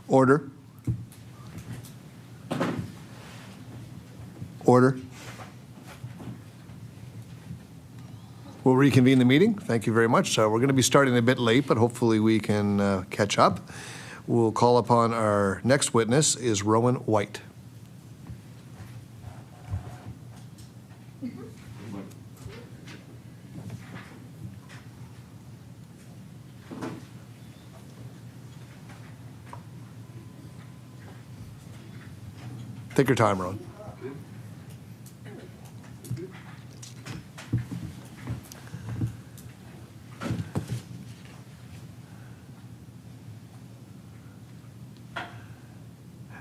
Order. Order. We'll reconvene the meeting. Thank you very much. We're going to be starting a bit late, but hopefully we can catch up. We'll call upon our next witness is Rowan White. Take your time, Rowan.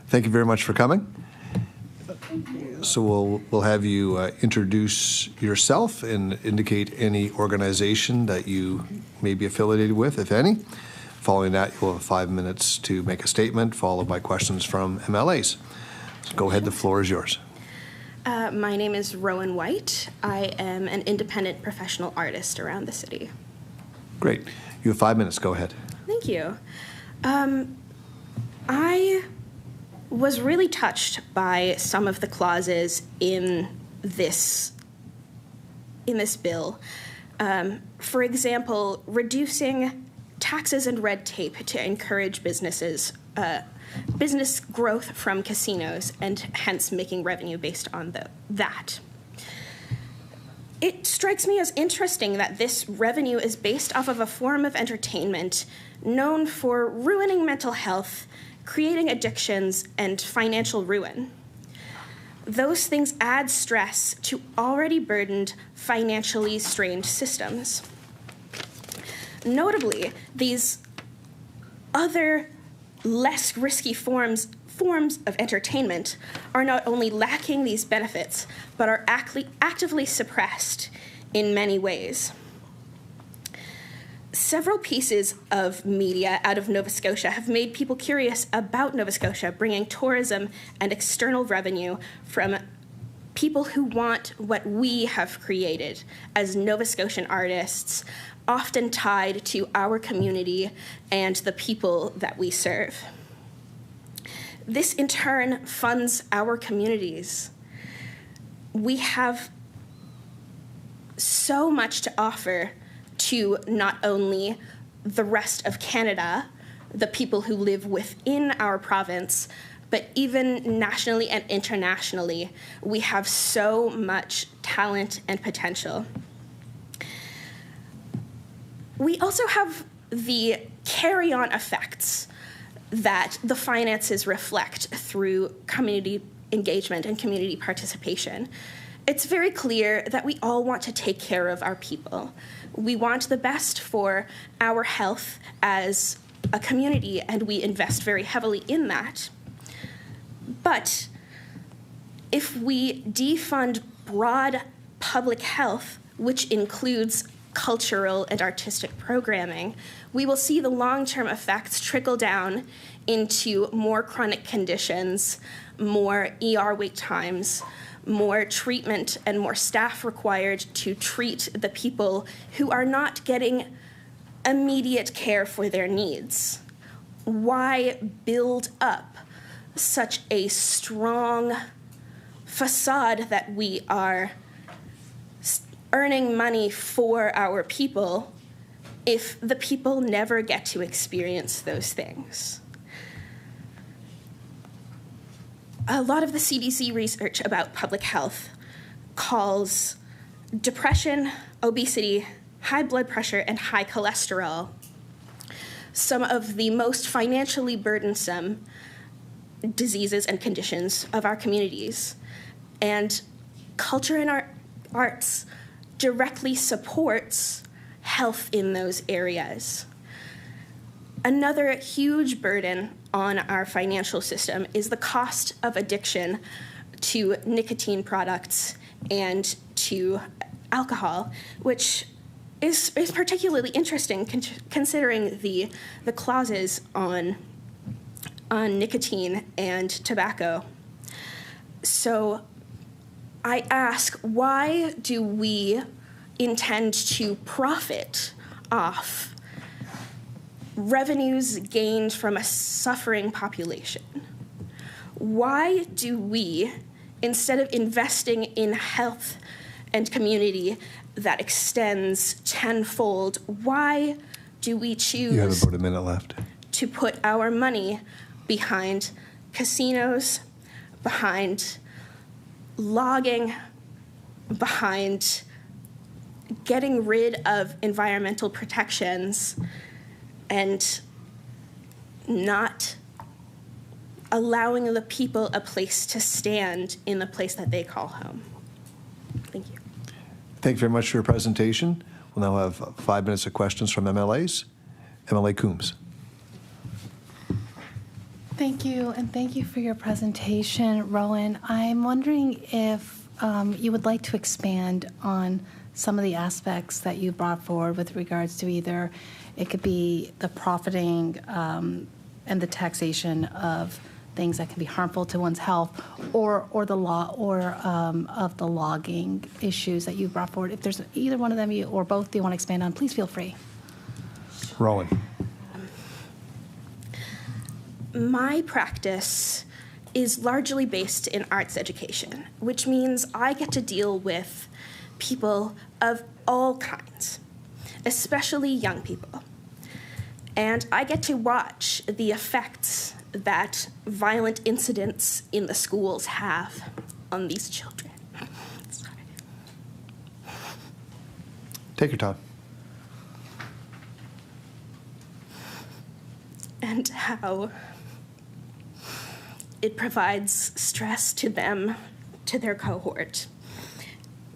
Thank you very much for coming. So we'll have you introduce yourself and indicate any organization that you may be affiliated with, if any. Following that, you'll have 5 minutes to make a statement, followed by questions from MLAs. So go ahead, the floor is yours. My name is Rowan White. I am an independent professional artist around the city. Great. You have 5 minutes. Go ahead. Thank you. I was really touched by some of the clauses in this bill. For example, reducing taxes and red tape to encourage business growth from casinos and hence making revenue based on that. It strikes me as interesting that this revenue is based off of a form of entertainment known for ruining mental health, creating addictions, and financial ruin. Those things add stress to already burdened, financially strained systems. Notably, these other less risky forms of entertainment are not only lacking these benefits, but are actively suppressed in many ways. Several pieces of media out of Nova Scotia have made people curious about Nova Scotia, bringing tourism and external revenue from people who want what we have created as Nova Scotian artists, often tied to our community and the people that we serve. This, in turn, funds our communities. We have so much to offer to not only the rest of Canada, the people who live within our province, but even nationally and internationally. We have so much talent and potential. We also have the carry-on effects that the finances reflect through community engagement and community participation. It's very clear that we all want to take care of our people. We want the best for our health as a community, and we invest very heavily in that. But if we defund broad public health, which includes cultural and artistic programming, we will see the long-term effects trickle down into more chronic conditions, more ER wait times, more treatment and more staff required to treat the people who are not getting immediate care for their needs. Why build up such a strong facade that we are earning money for our people if the people never get to experience those things? A lot of the CDC research about public health calls depression, obesity, high blood pressure, and high cholesterol some of the most financially burdensome diseases and conditions of our communities. And culture and arts directly supports health in those areas. Another huge burden on our financial system is the cost of addiction to nicotine products and to alcohol, which is particularly interesting considering the clauses on nicotine and tobacco. So I ask, why do we intend to profit off revenues gained from a suffering population. Why do we, instead of investing in health and community that extends tenfold, why do we choose You have about a minute left. to put our money behind casinos, behind logging, behind getting rid of environmental protections, and not allowing the people a place to stand in the place that they call home? Thank you. Thank you very much for your presentation. We'll now have 5 minutes of questions from MLAs. MLA Coombs. Thank you, and thank you for your presentation, Rowan. I'm wondering if you would like to expand on some of the aspects that you brought forward with regards to either it could be the profiting and the taxation of things that can be harmful to one's health, or the law, or of the logging issues that you brought forward. If there's either one of them or both you want to expand on, please feel free. Rowan. My practice is largely based in arts education, which means I get to deal with people of all kinds, especially young people. And I get to watch the effects that violent incidents in the schools have on these children. Sorry. Take your time. And how it provides stress to them, to their cohort,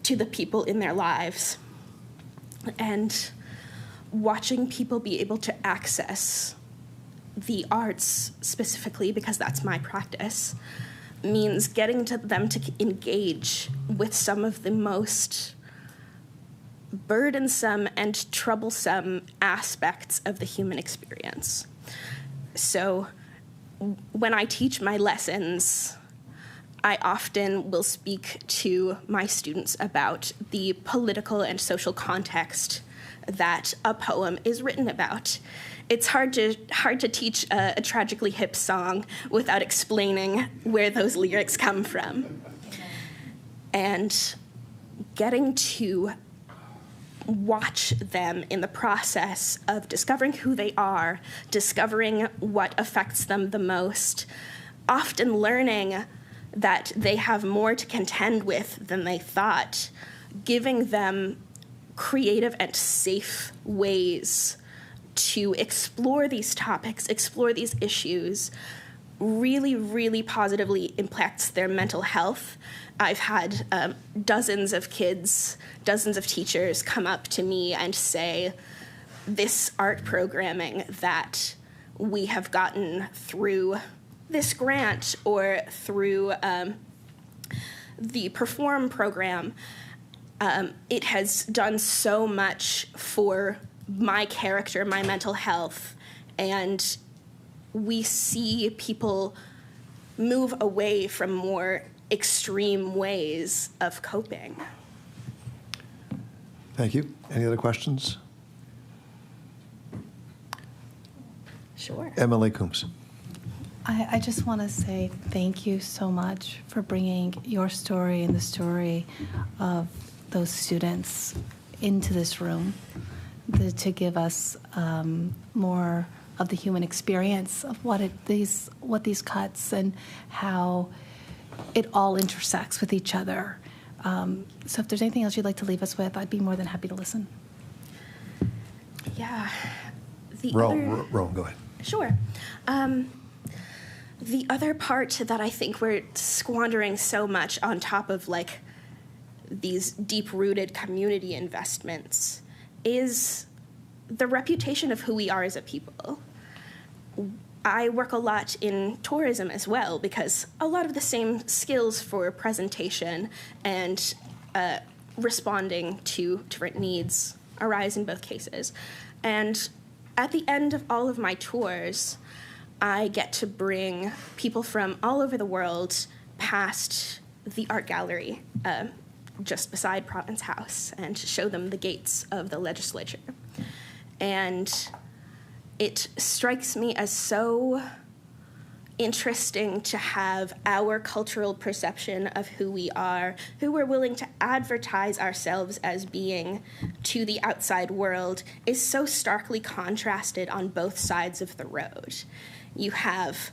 to the people in their lives. And watching people be able to access the arts specifically, because that's my practice, means getting to them to engage with some of the most burdensome and troublesome aspects of the human experience. So when I teach my lessons, I often will speak to my students about the political and social context that a poem is written about. It's hard to teach a tragically hip song without explaining where those lyrics come from. And getting to watch them in the process of discovering who they are, discovering what affects them the most, often learning that they have more to contend with than they thought, giving them creative and safe ways to explore these topics, explore these issues, really, really positively impacts their mental health. I've had dozens of kids, dozens of teachers come up to me and say, this art programming that we have gotten through this grant or through the Perform program, it has done so much for my character, my mental health, and we see people move away from more extreme ways of coping. Thank you. Any other questions? Sure. MLA Coombs. I just want to say thank you so much for bringing your story and the story of those students into this room to give us more of the human experience of what these cuts and how it all intersects with each other. So if there's anything else you'd like to leave us with, I'd be more than happy to listen. Yeah. Rowan, go ahead. Sure. The other part that I think we're squandering so much on top of like these deep-rooted community investments is the reputation of who we are as a people. I work a lot in tourism as well because a lot of the same skills for presentation and responding to different needs arise in both cases. And at the end of all of my tours, I get to bring people from all over the world past the art gallery just beside Province House and show them the gates of the legislature. And it strikes me as so interesting to have our cultural perception of who we are, who we're willing to advertise ourselves as being to the outside world, is so starkly contrasted on both sides of the road. You have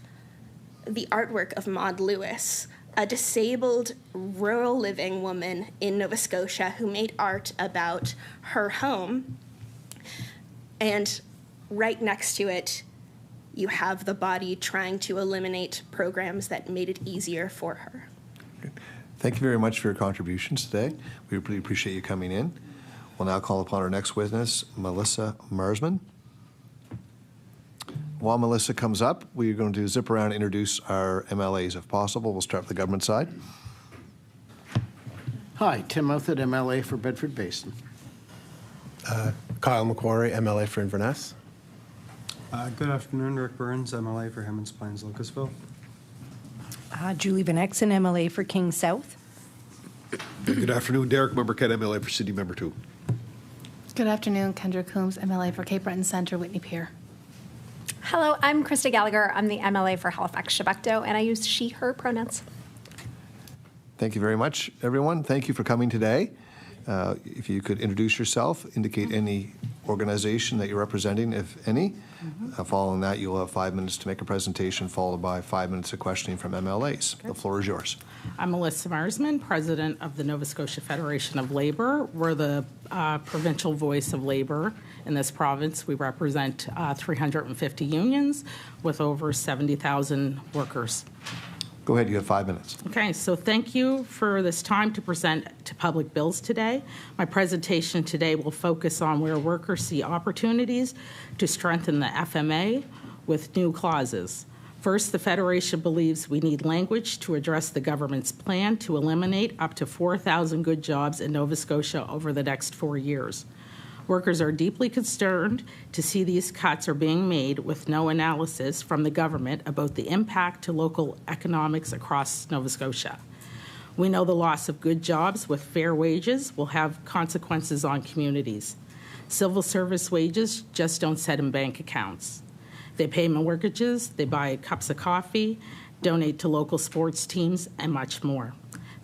the artwork of Maud Lewis, a disabled, rural living woman in Nova Scotia who made art about her home, and right next to it, you have the body trying to eliminate programs that made it easier for her. Thank you very much for your contributions today. We really appreciate you coming in. We'll now call upon our next witness, Melissa Marsman. While Melissa comes up, we're going to zip around and introduce our MLAs if possible. We'll start with the government side. Hi, Tim Mouthett, MLA for Bedford Basin. Kyle McQuarrie, MLA for Inverness. Good afternoon, Rick Burns, MLA for Hammonds Plains, Lucasville. Julie Van Exen, MLA for King South. Good afternoon, Derek Member Kent, MLA for Sydney Member 2. Good afternoon, Kendra Coombs, MLA for Cape Breton Centre, Whitney Pier. Hello, I'm Krista Gallagher. I'm the MLA for Halifax Chebucto, and I use she, her pronouns. Thank you very much, everyone. Thank you for coming today. If you could introduce yourself, indicate any organization that you're representing, if any. Following that, you'll have 5 minutes to make a presentation, followed by 5 minutes of questioning from MLAs. Okay. The floor is yours. I'm Melissa Marsman, president of the Nova Scotia Federation of Labor. We're the provincial voice of labor in this province. We represent 350 unions with over 70,000 workers. Go ahead, you have 5 minutes. Okay, so thank you for this time to present to public bills today. My presentation today will focus on where workers see opportunities to strengthen the FMA with new clauses. First, the Federation believes we need language to address the government's plan to eliminate up to 4,000 good jobs in Nova Scotia over the next 4 years. Workers are deeply concerned to see these cuts are being made with no analysis from the government about the impact to local economics across Nova Scotia. We know the loss of good jobs with fair wages will have consequences on communities. Civil service wages just don't set in bank accounts. They pay mortgages, they buy cups of coffee, donate to local sports teams, and much more.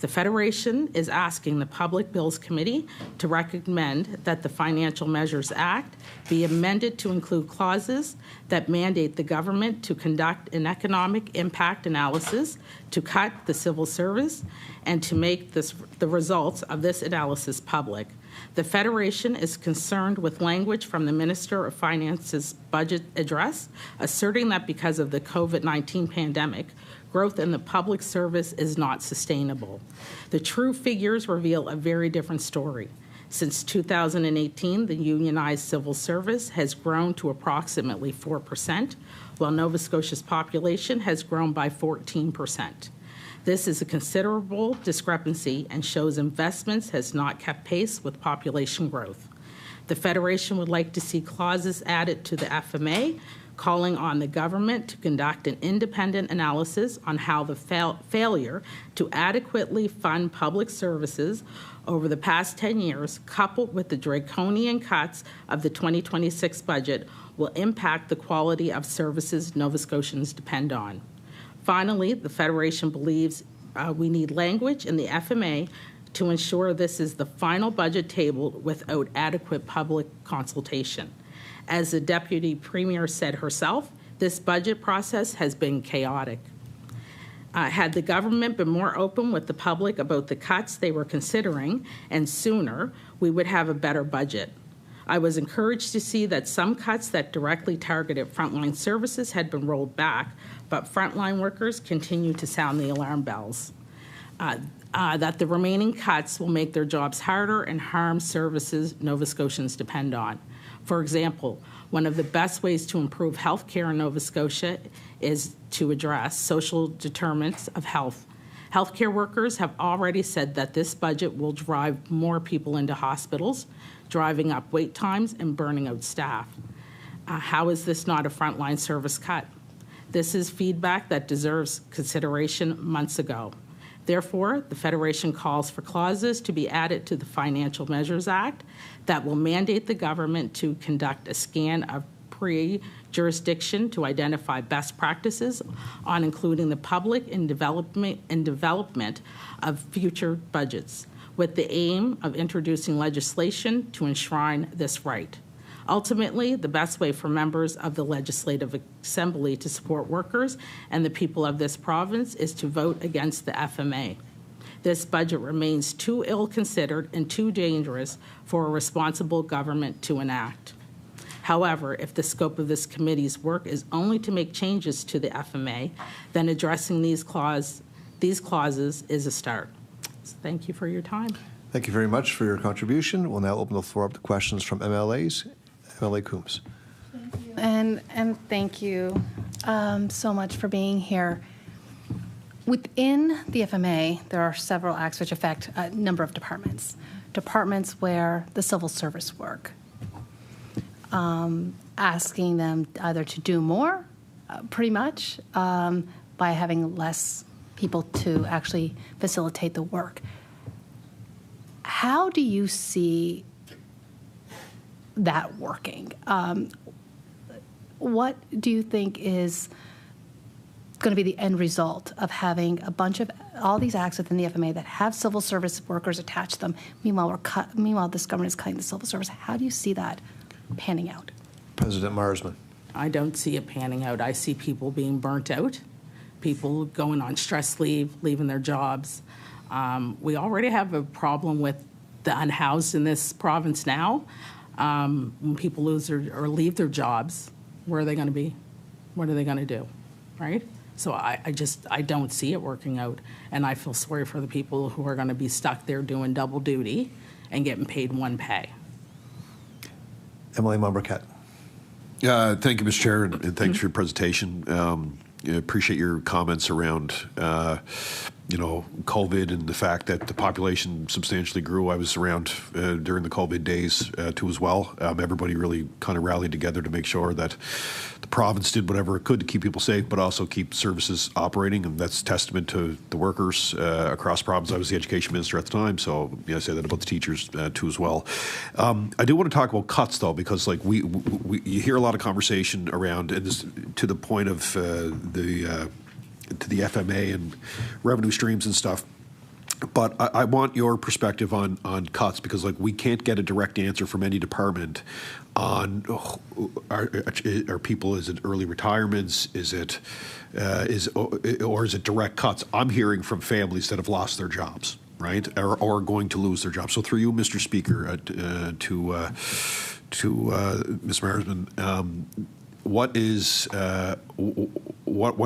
The Federation is asking the Public Bills Committee to recommend that the Financial Measures Act be amended to include clauses that mandate the government to conduct an economic impact analysis, to cut the civil service, and to make the results of this analysis public. The Federation is concerned with language from the Minister of Finance's budget address, asserting that because of the COVID-19 pandemic, growth in the public service is not sustainable. The true figures reveal a very different story. Since 2018, the unionized civil service has grown to approximately 4%, while Nova Scotia's population has grown by 14%. This is a considerable discrepancy and shows investments has not kept pace with population growth. The Federation would like to see clauses added to the FMA calling on the government to conduct an independent analysis on how the failure to adequately fund public services over the past 10 years, coupled with the draconian cuts of the 2026 budget, will impact the quality of services Nova Scotians depend on. Finally, the Federation believes we need language in the FMA to ensure this is the final budget tabled without adequate public consultation. As the Deputy Premier said herself, this budget process has been chaotic. Had the government been more open with the public about the cuts they were considering, and sooner, we would have a better budget. I was encouraged to see that some cuts that directly targeted frontline services had been rolled back, but frontline workers continue to sound the alarm bells. That the remaining cuts will make their jobs harder and harm services Nova Scotians depend on. For example, one of the best ways to improve health care in Nova Scotia is to address social determinants of health. Healthcare workers have already said that this budget will drive more people into hospitals, driving up wait times and burning out staff. How is this not a frontline service cut? This is feedback that deserves consideration months ago. Therefore, the Federation calls for clauses to be added to the Financial Measures Act that will mandate the government to conduct a scan of jurisdiction to identify best practices on including the public in development of future budgets, with the aim of introducing legislation to enshrine this right. Ultimately, the best way for members of the Legislative Assembly to support workers and the people of this province is to vote against the FMA. This budget remains too ill-considered and too dangerous for a responsible government to enact. However, if the scope of this committee's work is only to make changes to the FMA, then addressing these clauses is a start. So thank you for your time. Thank you very much for your contribution. We'll now open the floor up to questions from MLAs. MLA Coombs. And thank you so much for being here. Within the FMA, there are several acts which affect a number of departments. Departments where the civil service work, asking them either to do more, pretty much, by having less people to actually facilitate the work. How do you see that working? What do you think is going to be the end result of having a bunch of all these acts within the FMA that have civil service workers attached to them? Meanwhile, this government is cutting the civil service. How do you see that panning out? President Marsman. I don't see it panning out. I see people being burnt out, people going on stress leave, leaving their jobs. We already have a problem with the unhoused in this province now. When people lose or leave their jobs, where are they going to be? What are they going to do, right? So I don't see it working out, and I feel sorry for the people who are going to be stuck there doing double duty and getting paid one pay. Emily Mumbercat. Thank you, Mr. Chair, and thanks for your presentation. I appreciate your comments around COVID and the fact that the population substantially grew. I was around during the COVID days too as well. Everybody really kind of rallied together to make sure that the province did whatever it could to keep people safe, but also keep services operating, and that's testament to the workers across the province. I was the education minister at the time, so I say that about the teachers too as well. I do want to talk about cuts though, because like you hear a lot of conversation around, and this, to the point of to the FMA and revenue streams and stuff. But I want your perspective on cuts, because like we can't get a direct answer from any department on are people, is it early retirements, is it or is it direct cuts? I'm hearing from families that have lost their jobs, right, or going to lose their jobs. So through you, Mr. Speaker, to Ms. Marsman, what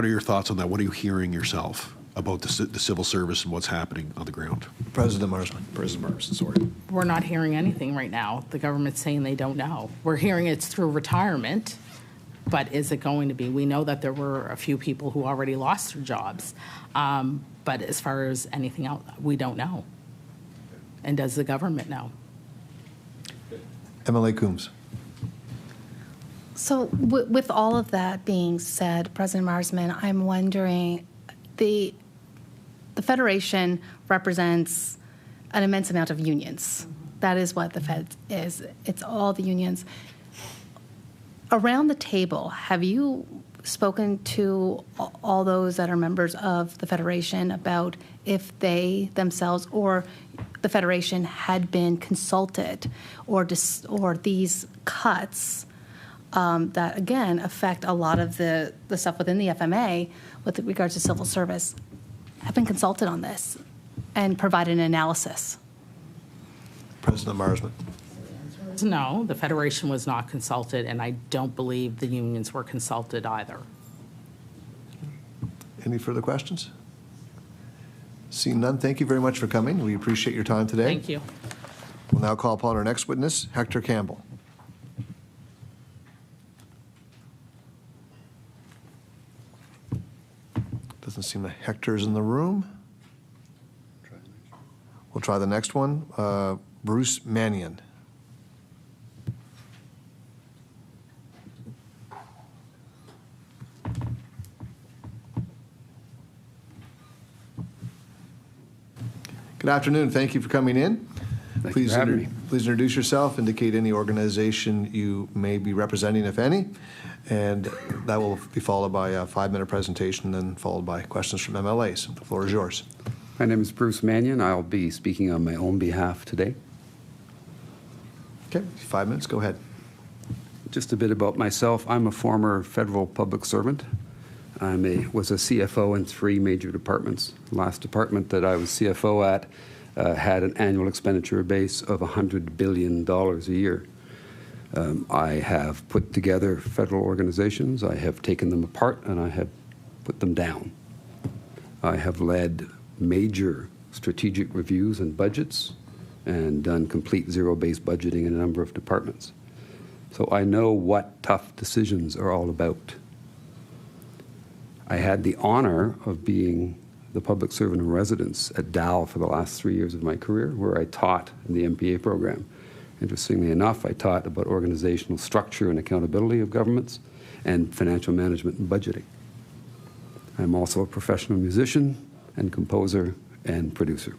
are your thoughts on that? What are you hearing yourself about the civil service and what's happening on the ground? President Marsman. President Marsman, sorry. We're not hearing anything right now. The government's saying they don't know. We're hearing it's through retirement, but is it going to be? We know that there were a few people who already lost their jobs, but as far as anything else, we don't know. And does the government know? MLA Coombs. So with all of that being said, President Marsman, I'm wondering, the Federation represents an immense amount of unions. That is what the Fed is. It's all the unions. Around the table, have you spoken to all those that are members of the Federation about if they themselves or the Federation had been consulted, or these cuts that, again, affect a lot of the stuff within the FMA with regards to civil service, have been consulted on this and provided an analysis? President Marsman. No, the Federation was not consulted, and I don't believe the unions were consulted either. Any further questions? Seeing none, thank you very much for coming. We appreciate your time today. Thank you. We'll now call upon our next witness, Hector Campbell. Doesn't seem that Hector's in the room. We'll try the next one, Bruce Mannion. Good afternoon. Thank you for coming in. Please introduce yourself, indicate any organization you may be representing, if any, And that will be followed by a 5-minute presentation, then followed by questions from MLAs. The floor is yours. My name is Bruce Mannion. I'll be speaking on my own behalf today. Okay, 5 minutes, go ahead. Just a bit about myself. I'm a former federal public servant. Was a CFO in 3 major departments. The last department that I was CFO at had an annual expenditure base of $100 billion a year. I have put together federal organizations. I have taken them apart, and I have put them down. I have led major strategic reviews and budgets and done complete zero-based budgeting in a number of departments. So I know what tough decisions are all about. I had the honor of being the public servant in residence at Dow for the last 3 years of my career, where I taught in the MPA program. Interestingly enough, I taught about organizational structure and accountability of governments and financial management and budgeting. I'm also a professional musician and composer and producer.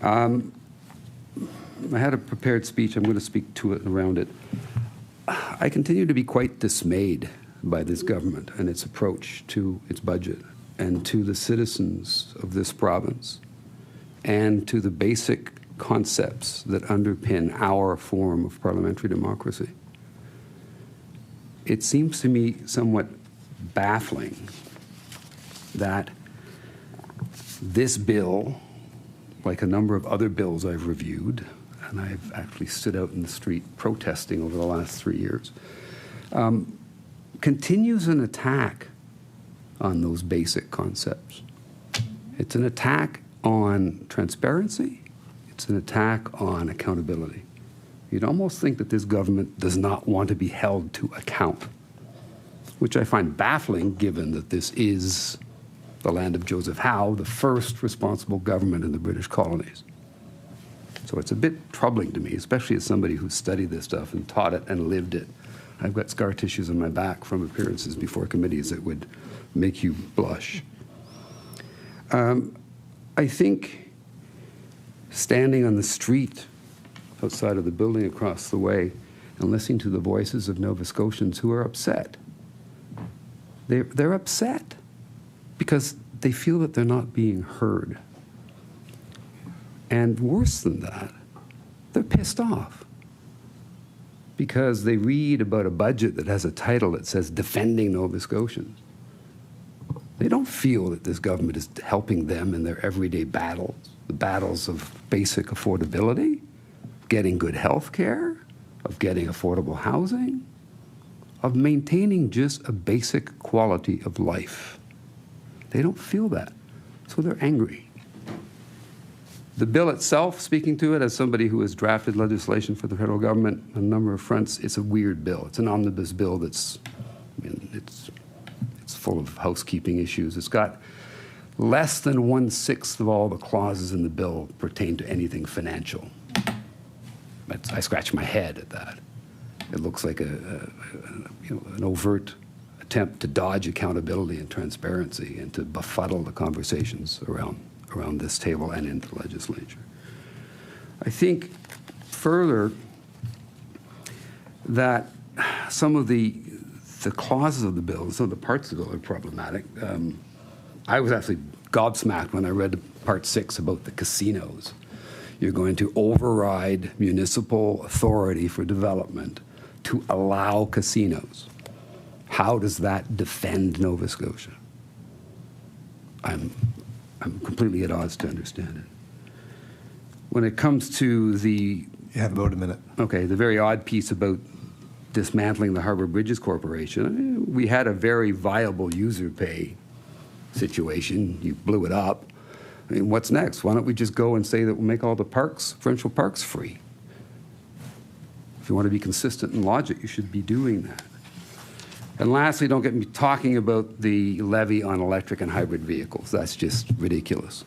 I had a prepared speech. I'm going to speak to it around it. I continue to be quite dismayed by this government and its approach to its budget and to the citizens of this province and to the basic concepts that underpin our form of parliamentary democracy. It seems to me somewhat baffling that this bill, like a number of other bills I've reviewed, and I've actually stood out in the street protesting over the last 3 years, continues an attack on those basic concepts. It's an attack on transparency. It's an attack on accountability. You'd almost think that this government does not want to be held to account, which I find baffling given that this is the land of Joseph Howe, the first responsible government in the British colonies. So it's a bit troubling to me, especially as somebody who studied this stuff and taught it and lived it. I've got scar tissues on my back from appearances before committees that would make you blush. I think standing on the street outside of the building across the way and listening to the voices of Nova Scotians who are upset. They're upset because they feel that they're not being heard. And worse than that, they're pissed off because they read about a budget that has a title that says Defending Nova Scotians. They don't feel that this government is helping them in their everyday battles, the battles of basic affordability, getting good health care, of getting affordable housing, of maintaining just a basic quality of life. They don't feel that, so they're angry. The bill itself, speaking to it as somebody who has drafted legislation for the federal government on a number of fronts, it's a weird bill. It's an omnibus bill that's, it's full of housekeeping issues. It's got less than 1/6 of all the clauses in the bill pertain to anything financial. I scratch my head at that. It looks like an overt attempt to dodge accountability and transparency and to befuddle the conversations around this table and in the legislature. I think further that some of the clauses of the bill, some of the parts of the bill are problematic. I was actually gobsmacked when I read Part 6 about the casinos. You're going to override municipal authority for development to allow casinos. How does that defend Nova Scotia? I'm completely at odds to understand it. When it comes to the... You have about a minute. Okay, the very odd piece about dismantling the Harbour Bridges Corporation, we had a very viable user pay situation. You blew it up. I mean, what's next? Why don't we just go and say that we'll make all the parks, provincial parks, free? If you want to be consistent in logic, you should be doing that. And lastly, don't get me talking about the levy on electric and hybrid vehicles. That's just ridiculous.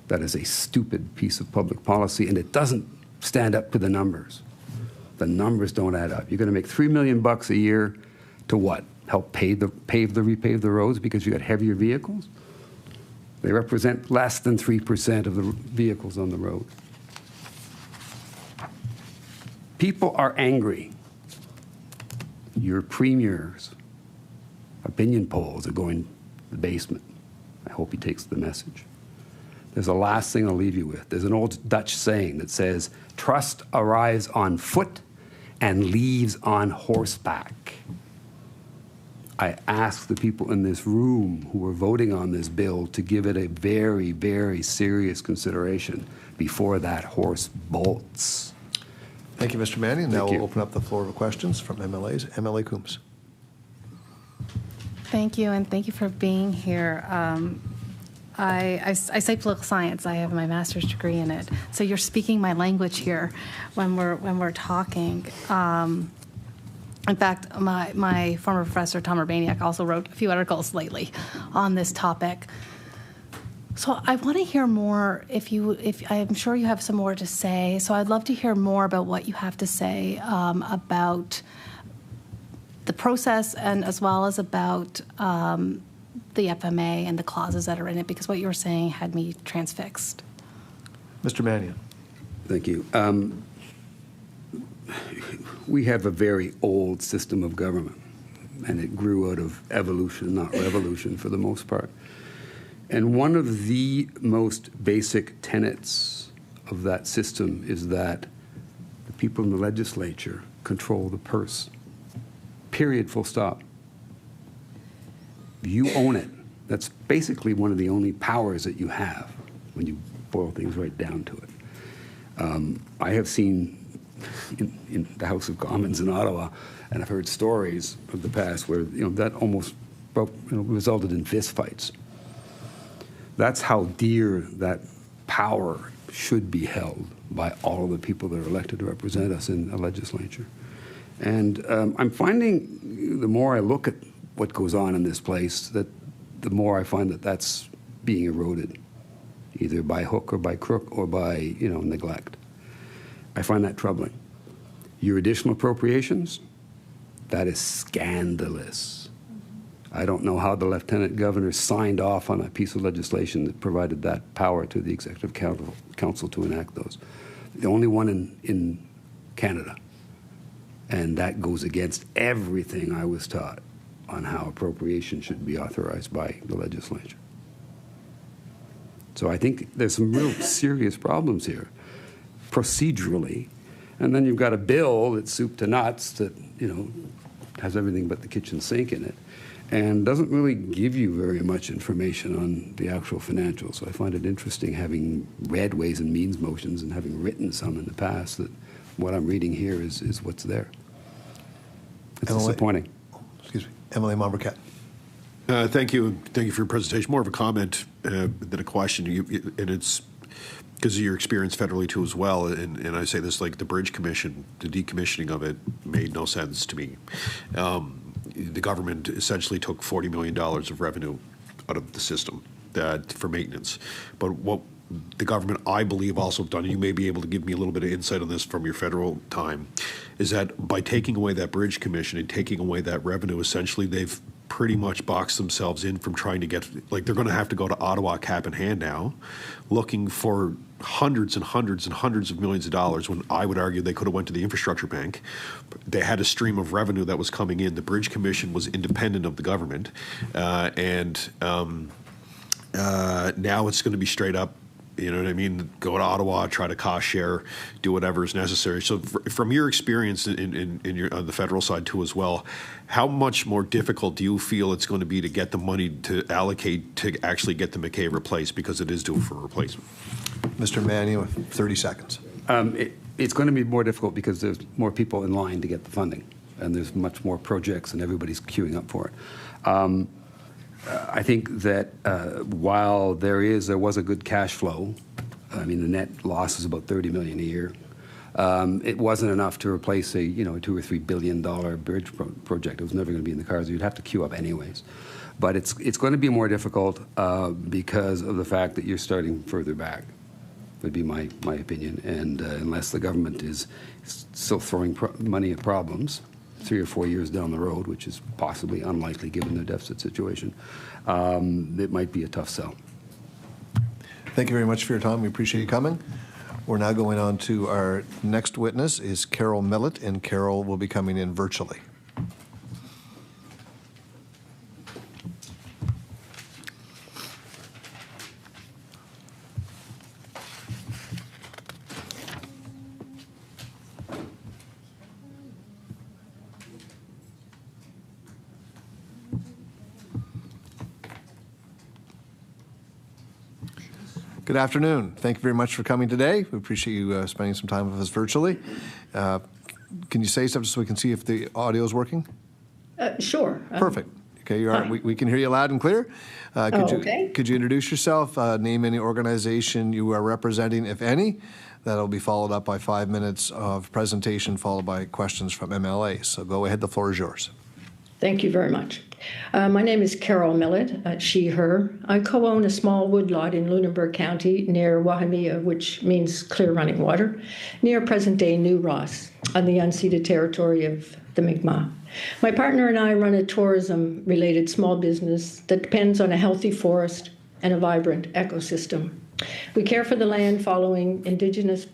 That is a stupid piece of public policy, and it doesn't stand up to the numbers. The numbers don't add up. You're going to make $3 million a year to what? Help repave the roads because you got heavier vehicles? They represent less than 3% of the vehicles on the road. People are angry. Your premier's opinion polls are going to the basement. I hope he takes the message. There's a last thing I'll leave you with. There's an old Dutch saying that says, trust arrives on foot and leaves on horseback. I ask the people in this room who are voting on this bill to give it a very, very serious consideration before that horse bolts. Thank you, Mr. Manning. Now Thank we'll you. open up the floor for questions from MLAs. MLA Coombs. Thank you, and thank you for being here. I study political science. I have my master's degree in it. So you're speaking my language here when we're talking. In fact, my former professor, Tom Urbaniak, also wrote a few articles lately on this topic. So I want to hear more. If I'm sure you have some more to say. So I'd love to hear more about what you have to say about the process, and as well as about the FMA and the clauses that are in it, because what you were saying had me transfixed. Mr. Mannion. Thank you. We have a very old system of government, and it grew out of evolution, not revolution, for the most part. And one of the most basic tenets of that system is that the people in the legislature control the purse. Period, full stop. You own it. That's basically one of the only powers that you have when you boil things right down to it. I have seen in the House of Commons in Ottawa, and I've heard stories of the past where that almost resulted in fistfights. That's how dear that power should be held by all of the people that are elected to represent us in the legislature. And I'm finding the more I look at what goes on in this place, that the more I find that that's being eroded, either by hook or by crook or by neglect. I find that troubling. Your additional appropriations, that is scandalous. I don't know how the Lieutenant Governor signed off on a piece of legislation that provided that power to the Executive Council to enact those. The only one in Canada. And that goes against everything I was taught on how appropriation should be authorized by the legislature. So I think there's some real serious problems here, procedurally. And then you've got a bill that's soup to nuts that, has everything but the kitchen sink in it, and doesn't really give you very much information on the actual financials. So I find it interesting, having read Ways and Means motions and having written some in the past, that what I'm reading here is what's there. It's disappointing. Excuse me. Emily Mombercat. Thank you. Thank you for your presentation. More of a comment than a question. And it's because of your experience federally too as well. And I say this, like the Bridge Commission, the decommissioning of it made no sense to me. The government essentially took $40 million of revenue out of the system for maintenance. But what the government, I believe, also have done, and you may be able to give me a little bit of insight on this from your federal time, is that by taking away that Bridge Commission and taking away that revenue, essentially they've pretty much boxed themselves in from trying to get, like they're going to have to go to Ottawa cap in hand now, looking for hundreds and hundreds and hundreds of millions of dollars, when I would argue they could have went to the infrastructure bank. They had a stream of revenue that was coming in. The Bridge Commission was independent of the government, and now it's going to be straight up, you know what I mean, go to Ottawa, try to cost share, do whatever is necessary. So from your experience in your, on the federal side too as well, how much more difficult do you feel it's going to be to get the money to allocate to actually get the McKay replaced, because it is due for replacement? Mr. Mannion, with 30 seconds. It's going to be more difficult because there's more people in line to get the funding, and there's much more projects, and everybody's queuing up for it. I think that while there was a good cash flow, I mean, the net loss is about $30 million a year. It wasn't enough to replace a $2 or $3 billion bridge project. It was never going to be in the cards. You'd have to queue up anyways. But it's going to be more difficult because of the fact that you're starting further back, would be my opinion. And unless the government is still throwing money at problems 3 or 4 years down the road, which is possibly unlikely given their deficit situation, it might be a tough sell. Thank you very much for your time. We appreciate you coming. We're now going on to our next witness is Carol Millett, and Carol will be coming in virtually. Good afternoon. Thank you very much for coming today. We appreciate you spending some time with us virtually. Can you say something so we can see if the audio is working? Sure. Perfect. Okay, you are. We can hear you loud and clear. Okay. Could you introduce yourself, name any organization you are representing, if any? That'll be followed up by 5 minutes of presentation, followed by questions from MLA. So go ahead, the floor is yours. Thank you very much. My name is Carol Millett, she, her. I co-own a small woodlot in Lunenburg County near Wahamia, which means clear running water, near present-day New Ross on the unceded territory of the Mi'kmaq. My partner and I run a tourism-related small business that depends on a healthy forest and a vibrant ecosystem. We care for the land following Indigenous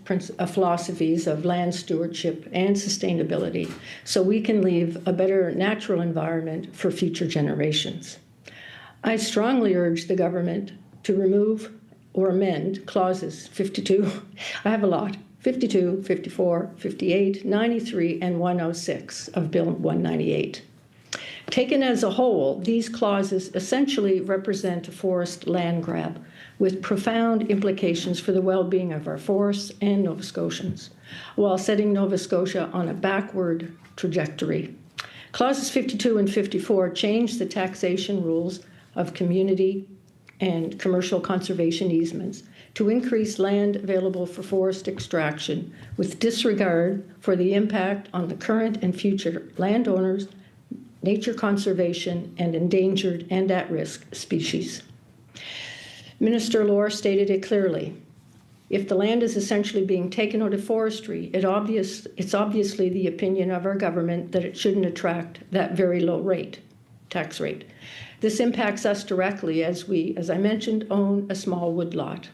philosophies of land stewardship and sustainability so we can leave a better natural environment for future generations. I strongly urge the government to remove or amend clauses 52, I have a lot, 52, 54, 58, 93, and 106 of Bill 198. Taken as a whole, these clauses essentially represent a forest land grab with profound implications for the well-being of our forests and Nova Scotians, while setting Nova Scotia on a backward trajectory. Clauses 52 and 54 change the taxation rules of community and commercial conservation easements to increase land available for forest extraction with disregard for the impact on the current and future landowners, nature conservation, and endangered and at-risk species. Minister Lohr stated it clearly. If the land is essentially being taken out of forestry, it's obviously the opinion of our government that it shouldn't attract that very low tax rate. This impacts us directly as we, as I mentioned, own a small woodlot.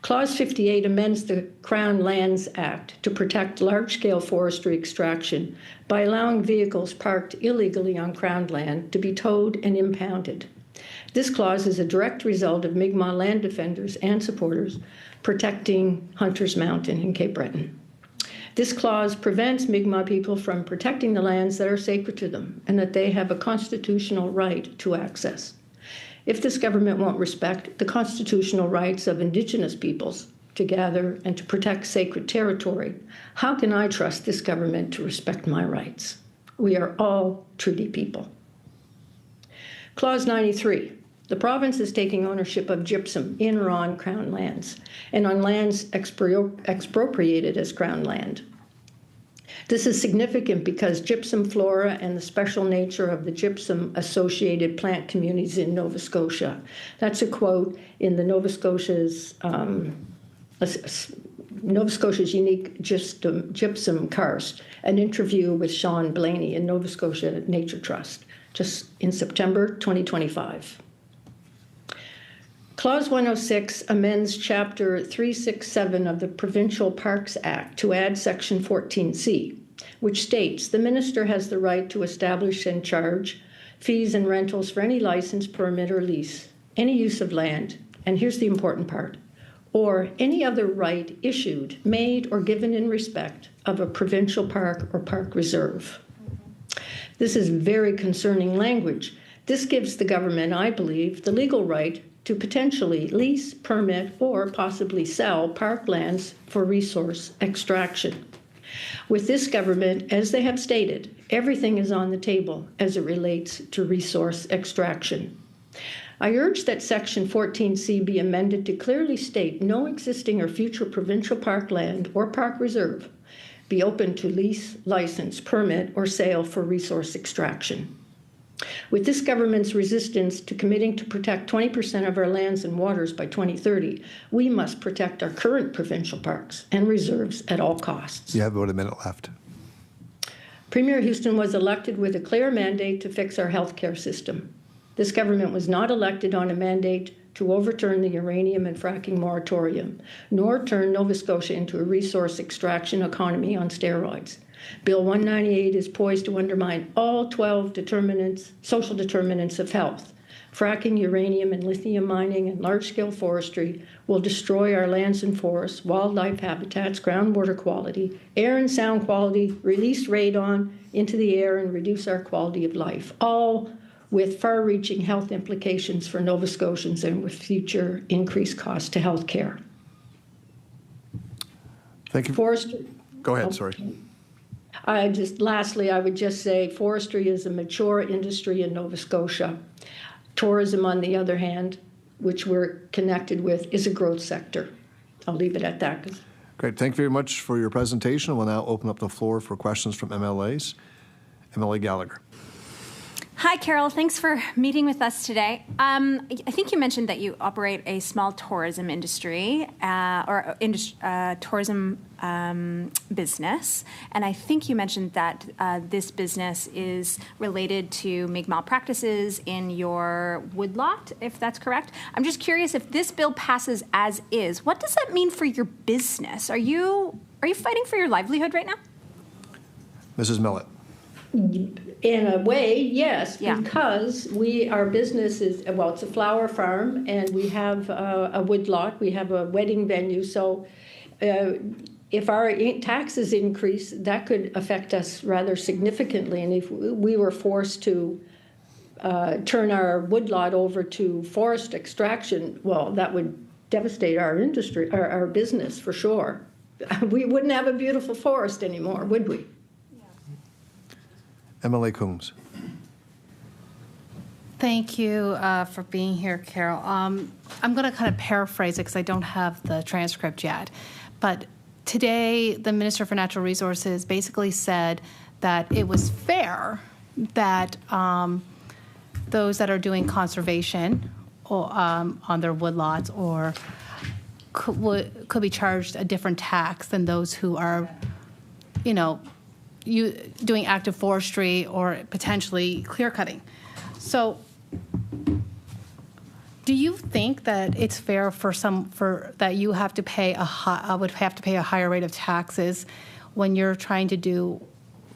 Clause 58 amends the Crown Lands Act to protect large-scale forestry extraction by allowing vehicles parked illegally on Crown land to be towed and impounded. This clause is a direct result of Mi'kmaq land defenders and supporters protecting Hunter's Mountain in Cape Breton. This clause prevents Mi'kmaq people from protecting the lands that are sacred to them and that they have a constitutional right to access. If this government won't respect the constitutional rights of Indigenous peoples to gather and to protect sacred territory, how can I trust this government to respect my rights? We are all treaty people. Clause 93. The province is taking ownership of gypsum in or on Crown lands and on lands expropriated as Crown land. This is significant because gypsum flora and the special nature of the gypsum-associated plant communities in Nova Scotia. That's a quote in the Nova Scotia's unique gypsum karst, an interview with Sean Blaney in Nova Scotia Nature Trust, just in September 2025. Clause 106 amends Chapter 367 of the Provincial Parks Act to add Section 14C, which states the minister has the right to establish and charge fees and rentals for any license, permit, or lease, any use of land, and here's the important part, or any other right issued, made, or given in respect of a provincial park or park reserve. This is very concerning language. This gives the government, I believe, the legal right to potentially lease, permit, or possibly sell park lands for resource extraction. With this government, as they have stated, everything is on the table as it relates to resource extraction. I urge that Section 14C be amended to clearly state no existing or future provincial park land or park reserve be open to lease, license, permit, or sale for resource extraction. With this government's resistance to committing to protect 20% of our lands and waters by 2030, we must protect our current provincial parks and reserves at all costs. You have about a minute left. Premier Houston was elected with a clear mandate to fix our healthcare system. This government was not elected on a mandate to overturn the uranium and fracking moratorium, nor turn Nova Scotia into a resource extraction economy on steroids. Bill 198 is poised to undermine all 12 social determinants of health. Fracking, uranium, and lithium mining and large-scale forestry will destroy our lands and forests, wildlife habitats, groundwater quality, air and sound quality, release radon into the air, and reduce our quality of life, all with far-reaching health implications for Nova Scotians and with future increased costs to health care. Thank you. Forestry. Go ahead, sorry. Lastly, I would just say forestry is a mature industry in Nova Scotia. Tourism, on the other hand, which we're connected with, is a growth sector. I'll leave it at that. Great. Thank you very much for your presentation. We'll now open up the floor for questions from MLAs. MLA Gallagher. Hi, Carol. Thanks for meeting with us today. I think you mentioned that you operate a small tourism industry tourism business, and I think you mentioned that this business is related to Mi'kmaq practices in your woodlot, if that's correct. I'm just curious, if this bill passes as is, what does that mean for your business? Are you fighting for your livelihood right now? Mrs. Millett. In a way, yes, because our business is, well, it's a flower farm, and we have a woodlot, we have a wedding venue, so if our taxes increase, that could affect us rather significantly, and if we were forced to turn our woodlot over to forest extraction, well, that would devastate our industry, our business, for sure. We wouldn't have a beautiful forest anymore, would we? MLA Coombs. Thank you for being here, Carol. I'm going to kind of paraphrase it because I don't have the transcript yet. But today, the Minister for Natural Resources basically said that it was fair that those that are doing conservation on their woodlots or could be charged a different tax than those who are, doing active forestry or potentially clear cutting. So do you think that it's fair that you have to pay would have to pay a higher rate of taxes when you're trying to do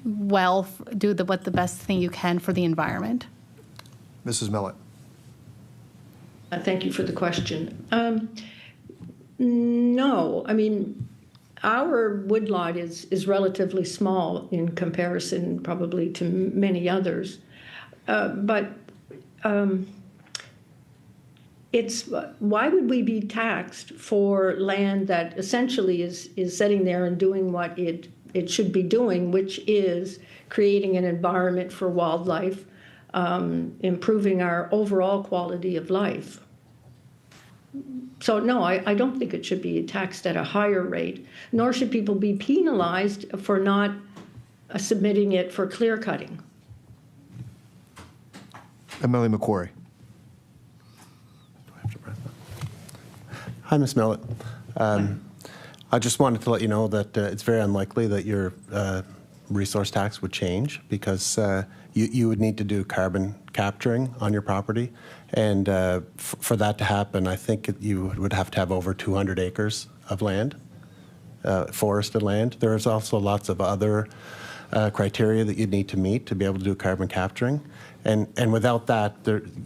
the best thing you can for the environment? Mrs. Millett. Thank you for the question. No, I mean, our woodlot is relatively small in comparison probably to many others, but why would we be taxed for land that essentially is sitting there and doing what it should be doing, which is creating an environment for wildlife, improving our overall quality of life. So no, I don't think it should be taxed at a higher rate, nor should people be penalized for not submitting it for clear cutting. MLA Macquarie. Hi, Ms. Millett. I just wanted to let you know that it's very unlikely that your resource tax would change because you would need to do carbon capturing on your property. And for that to happen, I think you would have to have over 200 acres of land, forested land. There's also lots of other criteria that you'd need to meet to be able to do carbon capturing. And without that,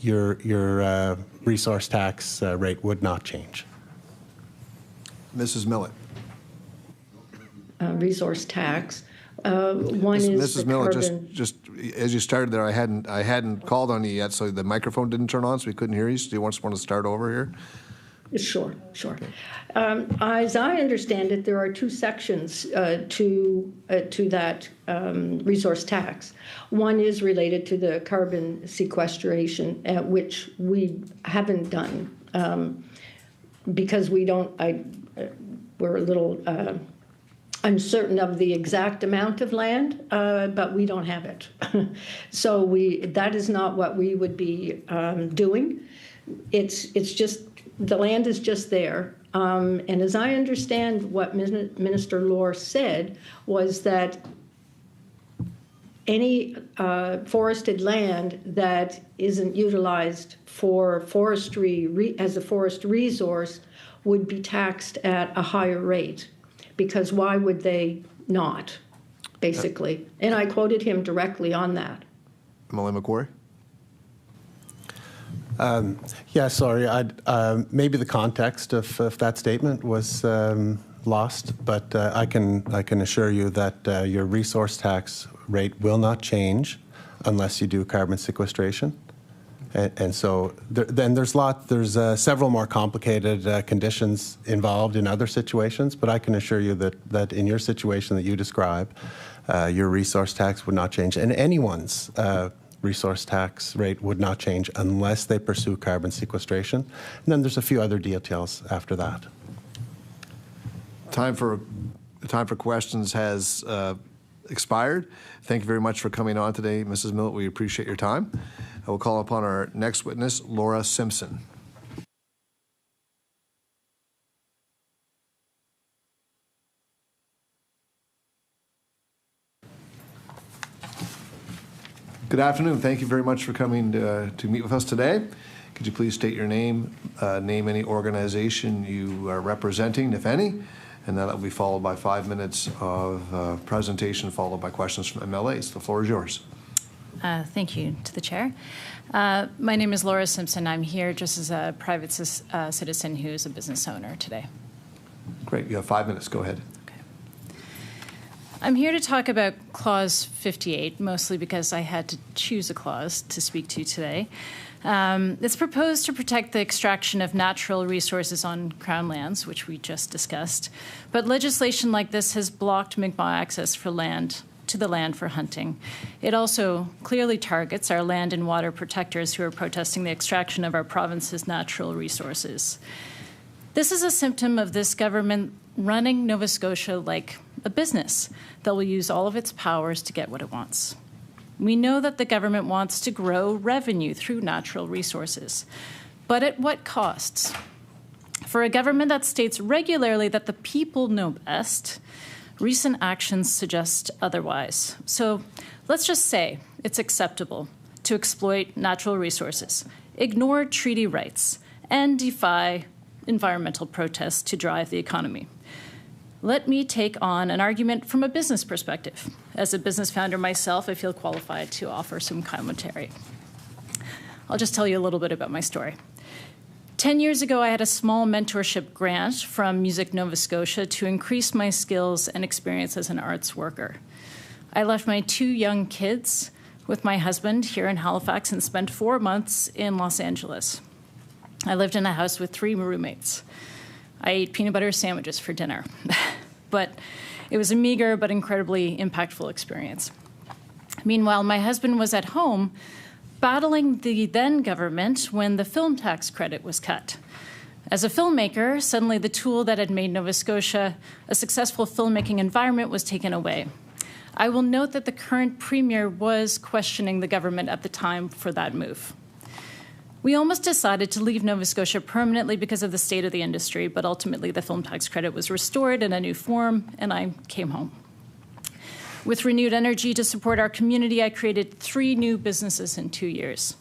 your resource tax rate would not change. Mrs. Millett. Resource tax. One is Mrs. Miller, carbon. just as you started there, I hadn't called on you yet, so the microphone didn't turn on, so we couldn't hear you. So do you want to start over here? Sure. As I understand it, there are two sections to that resource tax. One is related to the carbon sequestration, which we haven't done because we don't. We're a little uncertain of the exact amount of land, but we don't have it. So that is not what we would be doing. It's just the land is just there. And as I understand what Minister Lohr said was that any forested land that isn't utilized for forestry as a forest resource would be taxed at a higher rate. Because why would they not, basically? And I quoted him directly on that. MLA Macquarie? Yeah, sorry. Maybe the context of that statement was lost, but I can assure you that your resource tax rate will not change unless you do carbon sequestration. And so then there's several more complicated conditions involved in other situations, but I can assure you that in your situation that you describe, your resource tax would not change, and anyone's resource tax rate would not change unless they pursue carbon sequestration. And then there's a few other details after that. Time for questions has expired. Thank you very much for coming on today, Mrs. Millett. We appreciate your time. I will call upon our next witness, Laura Simpson. Good afternoon. Thank you very much for coming to meet with us today. Could you please state your name, name any organization you are representing, if any, and that will be followed by 5 minutes of presentation, followed by questions from MLAs. The floor is yours. Thank you to the chair. My name is Laura Simpson. I'm here just as a private citizen who's a business owner today. Great. You have 5 minutes. Go ahead. Okay. I'm here to talk about Clause 58, mostly because I had to choose a clause to speak to today. It's proposed to protect the extraction of natural resources on Crown lands, which we just discussed. But legislation like this has blocked Mi'kmaq access to the land for hunting. It also clearly targets our land and water protectors who are protesting the extraction of our province's natural resources. This is a symptom of this government running Nova Scotia like a business that will use all of its powers to get what it wants. We know that the government wants to grow revenue through natural resources, but at what costs? For a government that states regularly that the people know best, recent actions suggest otherwise. So let's just say it's acceptable to exploit natural resources, ignore treaty rights, and defy environmental protests to drive the economy. Let me take on an argument from a business perspective. As a business founder myself, I feel qualified to offer some commentary. I'll just tell you a little bit about my story. 10 years ago, I had a small mentorship grant from Music Nova Scotia to increase my skills and experience as an arts worker. I left my 2 young kids with my husband here in Halifax and spent 4 months in Los Angeles. I lived in a house with 3 roommates. I ate peanut butter sandwiches for dinner, but it was a meager but incredibly impactful experience. Meanwhile, my husband was at home battling the then government when the film tax credit was cut. As a filmmaker, suddenly the tool that had made Nova Scotia a successful filmmaking environment was taken away. I will note that the current premier was questioning the government at the time for that move. We almost decided to leave Nova Scotia permanently because of the state of the industry, but ultimately the film tax credit was restored in a new form, and I came home. With renewed energy to support our community, I created 3 new businesses in 2 years.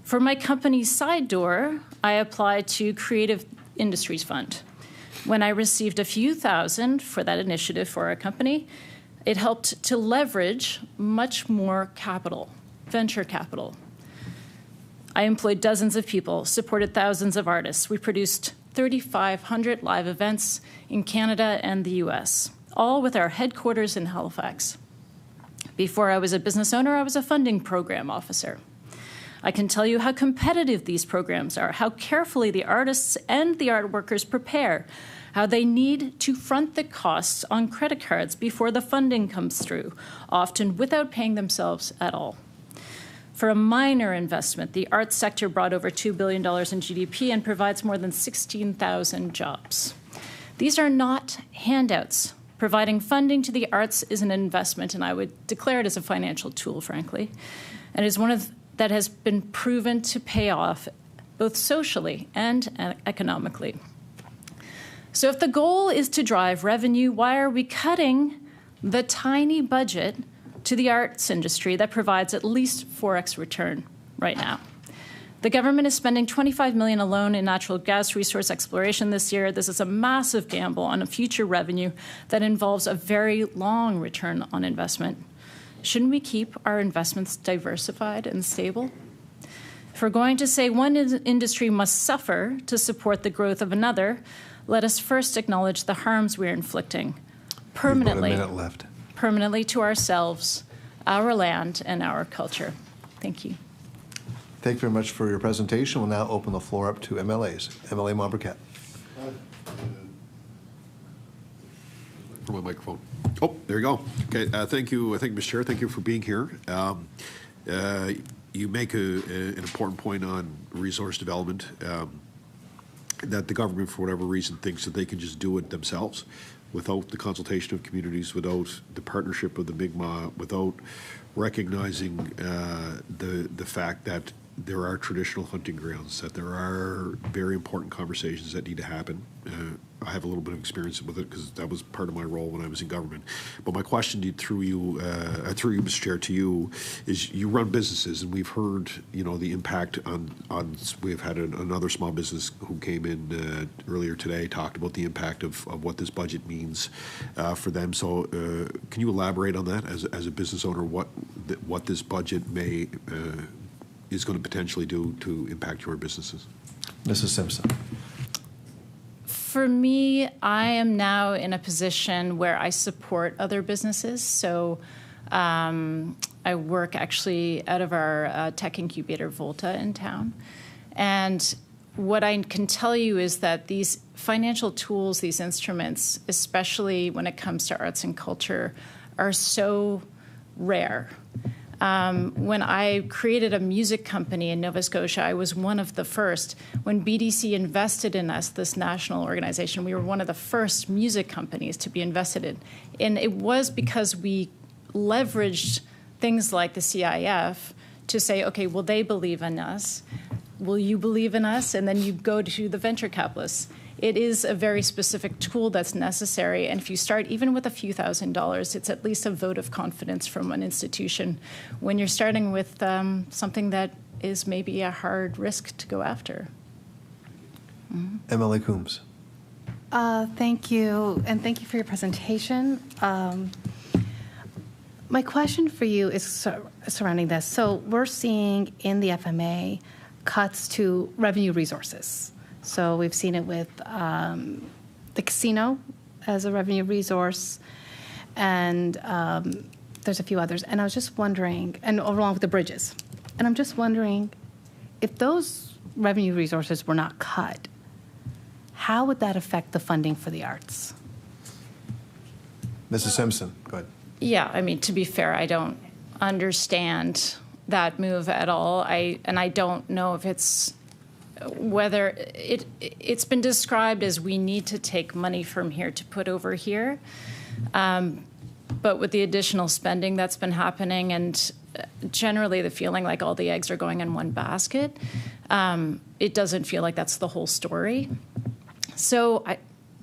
For my company Side Door, I applied to Creative Industries Fund. When I received a few thousand for that initiative for our company, it helped to leverage much more capital, venture capital. I employed dozens of people, supported thousands of artists. We produced 3,500 live events in Canada and the US, all with our headquarters in Halifax. Before I was a business owner, I was a funding program officer. I can tell you how competitive these programs are, how carefully the artists and the art workers prepare, how they need to front the costs on credit cards before the funding comes through, often without paying themselves at all. For a minor investment, the arts sector brought over $2 billion in GDP and provides more than 16,000 jobs. These are not handouts. Providing funding to the arts is an investment, and I would declare it as a financial tool, frankly, and is one that has been proven to pay off both socially and economically. So if the goal is to drive revenue, why are we cutting the tiny budget to the arts industry that provides at least 4x return right now? The government is spending $25 million alone in natural gas resource exploration this year. This is a massive gamble on a future revenue that involves a very long return on investment. Shouldn't we keep our investments diversified and stable? If we're going to say one industry must suffer to support the growth of another, let us first acknowledge the harms we're inflicting permanently. You've got a minute left. Permanently to ourselves, our land, and our culture. Thank you. Thank you very much for your presentation. We'll now open the floor up to MLAs. MLA Monbriquet. For my microphone. Oh, there you go. Okay, thank you. Thank you, Mr. Chair. Thank you for being here. You make an important point on resource development, that the government, for whatever reason, thinks that they can just do it themselves without the consultation of communities, without the partnership of the Mi'kmaq, without recognizing the fact that there are traditional hunting grounds, that there are very important conversations that need to happen. I have a little bit of experience with it because that was part of my role when I was in government. But my question through you, Mr. Chair, to you is: you run businesses, and we've heard, the impact on. We've had another small business who came in earlier today, talked about the impact of what this budget means for them. So, can you elaborate on that as a business owner? What this budget is going to potentially do to impact your businesses? Mrs. Simpson. For me, I am now in a position where I support other businesses. So I work actually out of our tech incubator, Volta, in town. And what I can tell you is that these financial tools, these instruments, especially when it comes to arts and culture, are so rare. When I created a music company in Nova Scotia, I was one of the first. When BDC invested in us, this national organization, we were one of the first music companies to be invested in. And it was because we leveraged things like the CIF to say, okay, well, they believe in us. Will you believe in us? And then you go to the venture capitalists. It is a very specific tool that's necessary, and if you start even with a few $1,000s, it's at least a vote of confidence from an institution when you're starting with something that is maybe a hard risk to go after. MLA Coombs. Thank you, and thank you for your presentation. My question for you is surrounding this. So we're seeing in the FMA cuts to revenue resources. So we've seen it with the casino as a revenue resource, and there's a few others. And I was just wondering, and along with the bridges, and I'm just wondering if those revenue resources were not cut, how would that affect the funding for the arts? Mrs. Simpson, go ahead. Yeah, I mean, to be fair, I don't understand that move at all. I don't know if whether it's been described as we need to take money from here to put over here. But with the additional spending that's been happening and generally the feeling like all the eggs are going in one basket, it doesn't feel like that's the whole story. So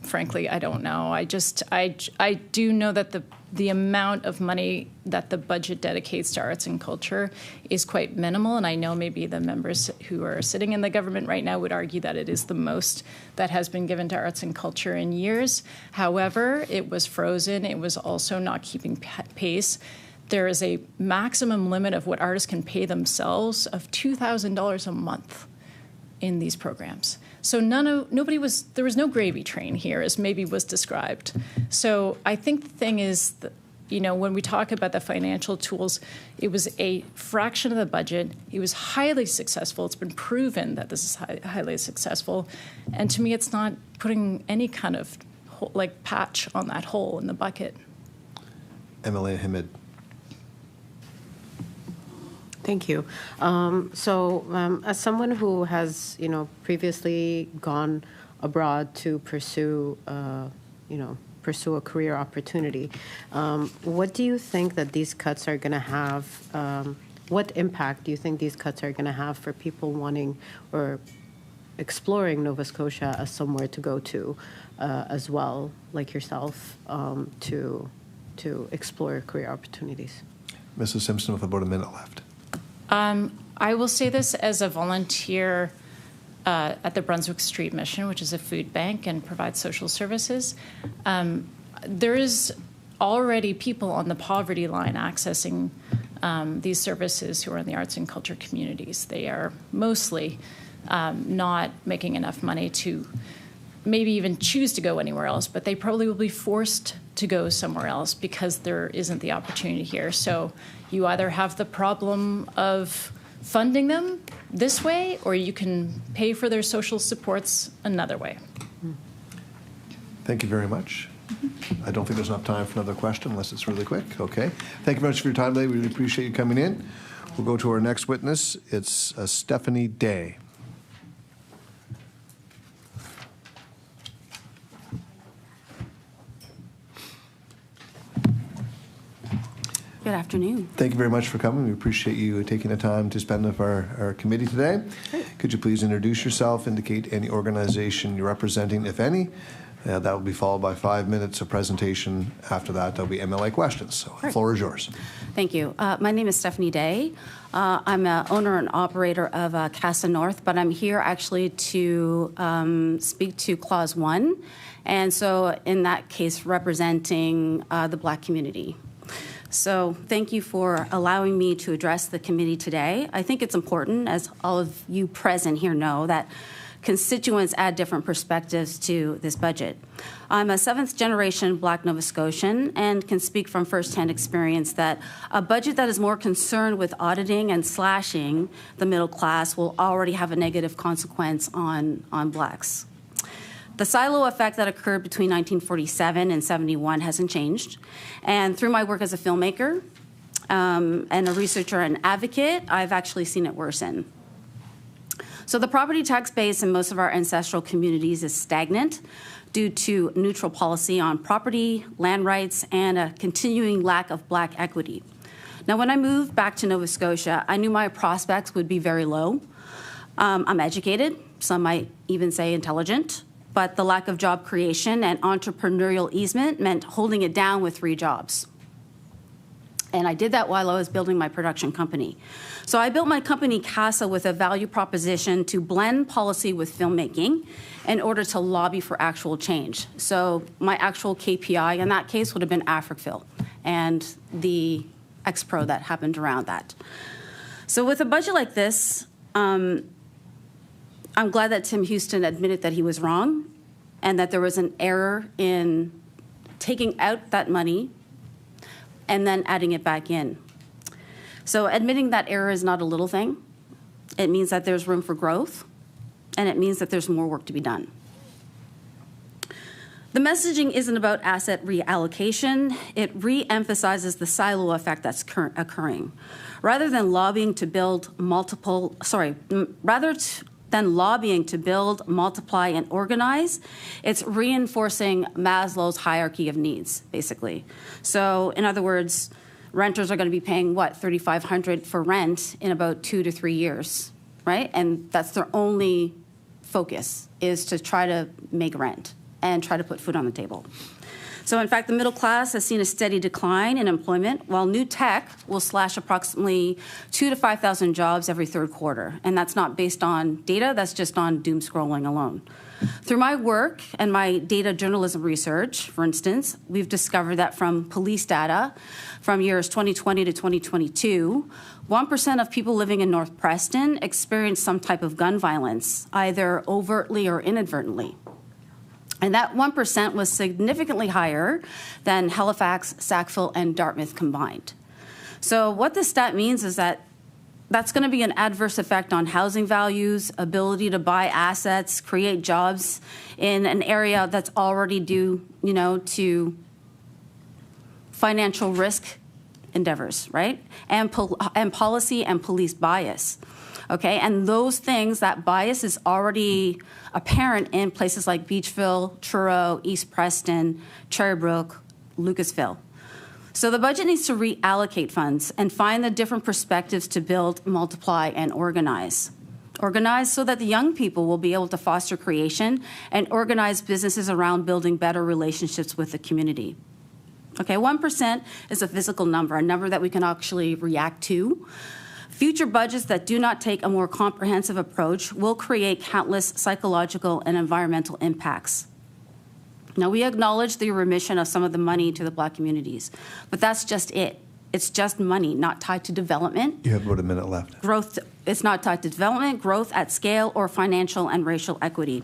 frankly, I don't know. I do know that the amount of money that the budget dedicates to arts and culture is quite minimal, and I know maybe the members who are sitting in the government right now would argue that it is the most that has been given to arts and culture in years. However, it was frozen. It was also not keeping pace. There is a maximum limit of what artists can pay themselves of $2,000 a month in these programs. So there was no gravy train here, as maybe was described. So I think the thing is, when we talk about the financial tools, it was a fraction of the budget. It was highly successful. It's been proven that this is highly successful. And to me, it's not putting any kind of patch on that hole in the bucket. MLA Hamid. Thank you. As someone who has, previously gone abroad to pursue a career opportunity, what do you think that these cuts are going to have? What impact do you think these cuts are going to have for people wanting or exploring Nova Scotia as somewhere to go to, as well, like yourself, to explore career opportunities? Mrs. Simpson, with about a minute left. I will say this as a volunteer at the Brunswick Street Mission, which is a food bank and provides social services. There is already people on the poverty line accessing these services who are in the arts and culture communities. They are mostly not making enough money to maybe even choose to go anywhere else, but they probably will be forced to go somewhere else because there isn't the opportunity here. So you either have the problem of funding them this way, or you can pay for their social supports another way. Thank you very much. I don't think there's enough time for another question unless it's really quick. Okay. Thank you very much for your time today. We really appreciate you coming in. We'll go to our next witness. It's Stephanie Day. Good afternoon. Thank you very much for coming. We appreciate you taking the time to spend with our committee today. Great. Could you please introduce yourself, indicate any organization you're representing, if any? That will be followed by 5 minutes of presentation. After that, there'll be MLA questions. So the floor is yours. Thank you. My name is Stephanie Day. I'm an owner and operator of Casa North, but I'm here actually to speak to Clause 1. And so in that case, representing the Black community. So thank you for allowing me to address the committee today. I think it's important, as all of you present here know, that constituents add different perspectives to this budget. I'm a 7th-generation Black Nova Scotian and can speak from firsthand experience that a budget that is more concerned with auditing and slashing the middle class will already have a negative consequence on Blacks. The silo effect that occurred between 1947 and 71 hasn't changed. And through my work as a filmmaker and a researcher and advocate, I've actually seen it worsen. So the property tax base in most of our ancestral communities is stagnant due to neutral policy on property, land rights, and a continuing lack of Black equity. Now, when I moved back to Nova Scotia, I knew my prospects would be very low. I'm educated, some might even say intelligent, but the lack of job creation and entrepreneurial easement meant holding it down with 3 jobs. And I did that while I was building my production company. So I built my company, Casa, with a value proposition to blend policy with filmmaking in order to lobby for actual change. So my actual KPI in that case would have been AfricFil and the X-Pro that happened around that. So with a budget like this, I'm glad that Tim Houston admitted that he was wrong and that there was an error in taking out that money and then adding it back in. So admitting that error is not a little thing. It means that there's room for growth, and it means that there's more work to be done. The messaging isn't about asset reallocation. It re-emphasizes the silo effect that's occurring. Rather than lobbying to build, multiply, and organize, it's reinforcing Maslow's hierarchy of needs, basically. So, in other words, renters are going to be paying, what, $3,500 for rent in about 2 to 3 years, right? And that's their only focus, is to try to make rent and try to put food on the table. So in fact, the middle class has seen a steady decline in employment, while new tech will slash approximately 2,000 to 5,000 jobs every 3rd quarter. And that's not based on data, that's just on doom scrolling alone. Through my work and my data journalism research, for instance, we've discovered that from police data from years 2020 to 2022, 1% of people living in North Preston experienced some type of gun violence, either overtly or inadvertently. And that 1% was significantly higher than Halifax, Sackville, and Dartmouth combined. So what this stat means is that that's going to be an adverse effect on housing values, ability to buy assets, create jobs in an area that's already due, to financial risk endeavors, right? And policy and police bias. Okay, and those things, that bias is already apparent in places like Beachville, Truro, East Preston, Cherrybrook, Lucasville. So the budget needs to reallocate funds and find the different perspectives to build, multiply, and organize. Organize so that the young people will be able to foster creation and organize businesses around building better relationships with the community. Okay, 1% is a physical number, a number that we can actually react to. Future budgets that do not take a more comprehensive approach will create countless psychological and environmental impacts. Now, we acknowledge the remission of some of the money to the Black communities, but that's just it. It's just money, not tied to development. You have about a minute left. Growth, it's not tied to development, growth at scale, or financial and racial equity.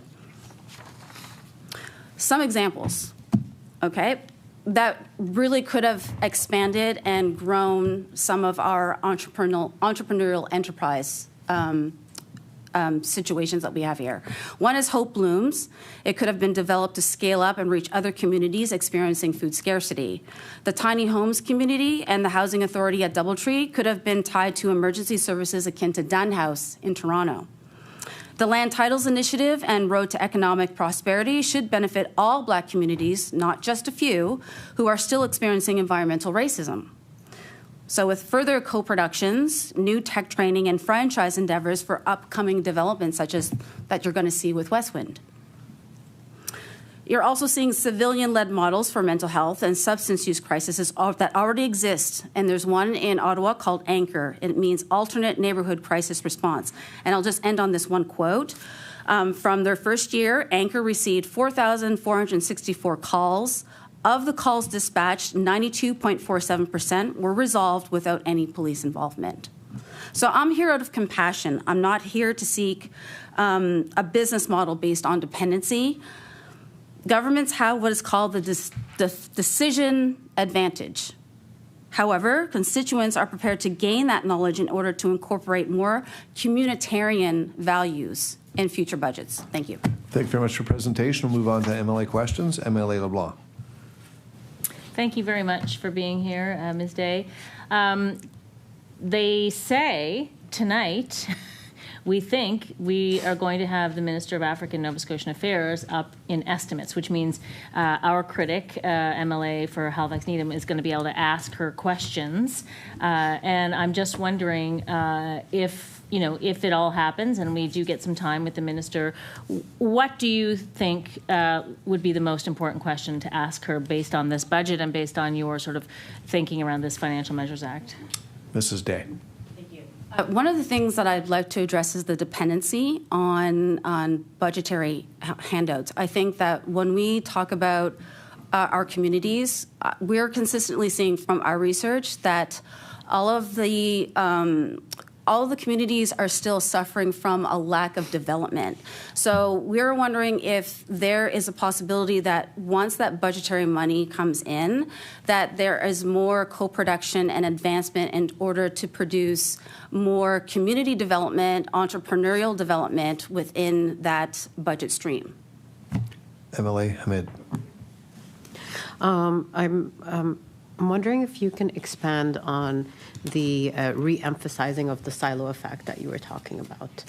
Some examples, okay, that really could have expanded and grown some of our entrepreneurial enterprise situations that we have here. One is Hope Blooms. It could have been developed to scale up and reach other communities experiencing food scarcity. The Tiny Homes community and the Housing Authority at Doubletree could have been tied to emergency services akin to Dunn House in Toronto. The Land Titles Initiative and Road to Economic Prosperity should benefit all Black communities, not just a few, who are still experiencing environmental racism. So with further co-productions, new tech training, and franchise endeavors for upcoming developments such as that you're going to see with Westwind. You're also seeing civilian-led models for mental health and substance use crises that already exist. And there's one in Ottawa called Anchor. It means Alternate Neighborhood Crisis Response. And I'll just end on this one quote. From their first year, Anchor received 4,464 calls. Of the calls dispatched, 92.47% were resolved without any police involvement. So I'm here out of compassion. I'm not here to seek a business model based on dependency. Governments have what is called the decision advantage. However, constituents are prepared to gain that knowledge in order to incorporate more communitarian values in future budgets. Thank you. Thank you very much for your presentation. We'll move on to MLA questions. MLA LeBlanc. Thank you very much for being here, Ms. Day. They say tonight, we think we are going to have the Minister of African and Nova Scotian Affairs up in estimates, which means our critic, MLA for Halifax Needham, is going to be able to ask her questions. And I'm just wondering if it all happens and we do get some time with the minister, what do you think would be the most important question to ask her based on this budget and based on your sort of thinking around this Financial Measures Act? Mrs. Day. One of the things that I'd like to address is the dependency on budgetary handouts. I think that when we talk about our communities, we're consistently seeing from our research that all of the communities are still suffering from a lack of development. So we're wondering if there is a possibility that once that budgetary money comes in, that there is more co-production and advancement in order to produce more community development, entrepreneurial development within that budget stream. MLA Hamid. I'm wondering if you can expand on the re-emphasizing of the silo effect that you were talking about.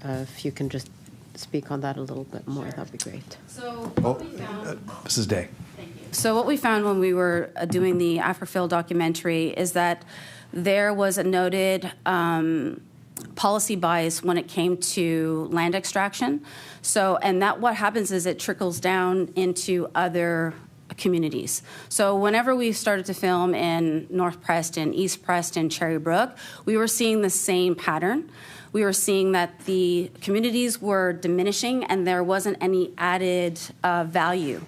If you can just speak on that a little bit more, that'd be great. So, Mrs. Day. Thank you. So what we found when we were doing the Afriphil documentary is that there was a noted policy bias when it came to land extraction. So, and that what happens is it trickles down into other communities. So whenever we started to film in North Preston, East Preston, Cherrybrook, we were seeing the same pattern. We were seeing that the communities were diminishing and there wasn't any added value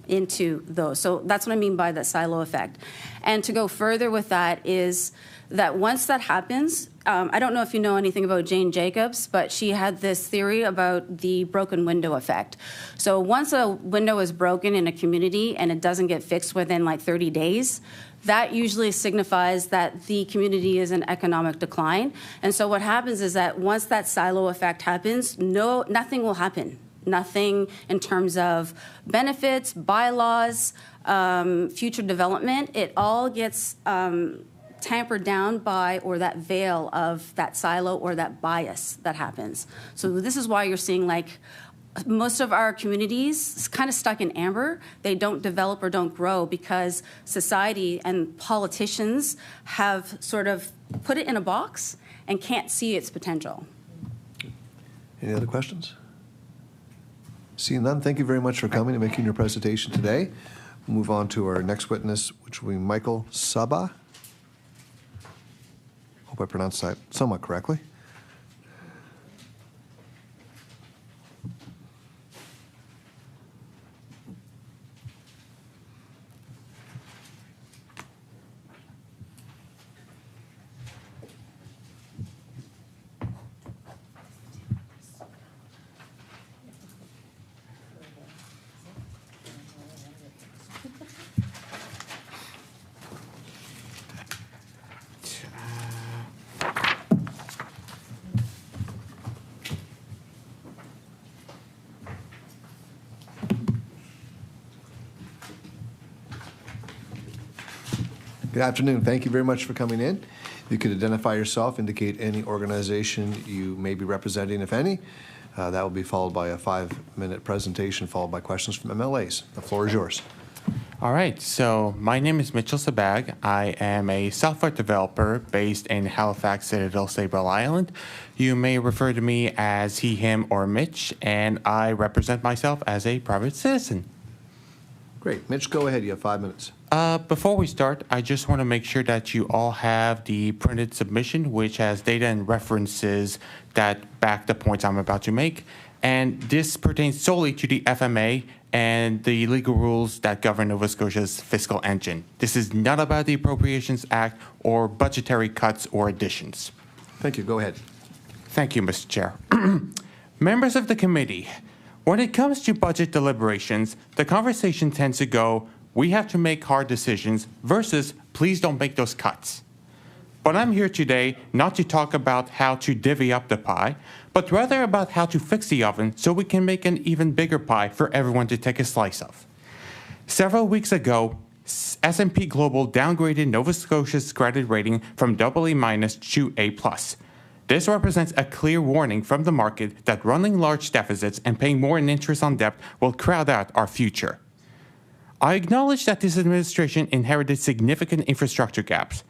into those. So that's what I mean by the silo effect. And to go further with that is that once that happens, I don't know if you know anything about Jane Jacobs, but she had this theory about the broken window effect. So once a window is broken in a community and it doesn't get fixed within like 30 days, that usually signifies that the community is in economic decline. And so what happens is that once that silo effect happens, nothing will happen. Nothing in terms of benefits, bylaws, future development. It all gets tampered down by, or that veil of that silo or that bias that happens. So this is why you're seeing like most of our communities kind of stuck in amber. They don't develop or don't grow because society and politicians have sort of put it in a box and can't see its potential. Any other questions? Seeing none, thank you very much for coming and making your presentation today. We'll move on to our next witness, which will be Michael Saba. Hope I pronounced that somewhat correctly. Good afternoon. Thank you very much for coming in. You could identify yourself, indicate any organization you may be representing, if any. That will be followed by a 5-minute presentation, followed by questions from MLAs. The floor is yours. All right, so my name is Mitchell Sabag. I am a software developer based in Halifax, Citadel, Sable Island. You may refer to me as he, him, or Mitch, and I represent myself as a private citizen. Great. Mitch, go ahead. You have 5 minutes. Before we start, I just want to make sure that you all have the printed submission, which has data and references that back the points I'm about to make. And this pertains solely to the FMA and the legal rules that govern Nova Scotia's fiscal engine. This is not about the Appropriations Act or budgetary cuts or additions. Thank you. Go ahead. Thank you, Mr. Chair. Members of the committee, when it comes to budget deliberations, the conversation tends to go, we have to make hard decisions versus please don't make those cuts. But I'm here today not to talk about how to divvy up the pie, but rather about how to fix the oven so we can make an even bigger pie for everyone to take a slice of. Several weeks ago, S&P Global downgraded Nova Scotia's credit rating from AA- to A+. This represents a clear warning from the market that running large deficits and paying more in interest on debt will crowd out our future. I acknowledge that this administration inherited significant infrastructure gaps.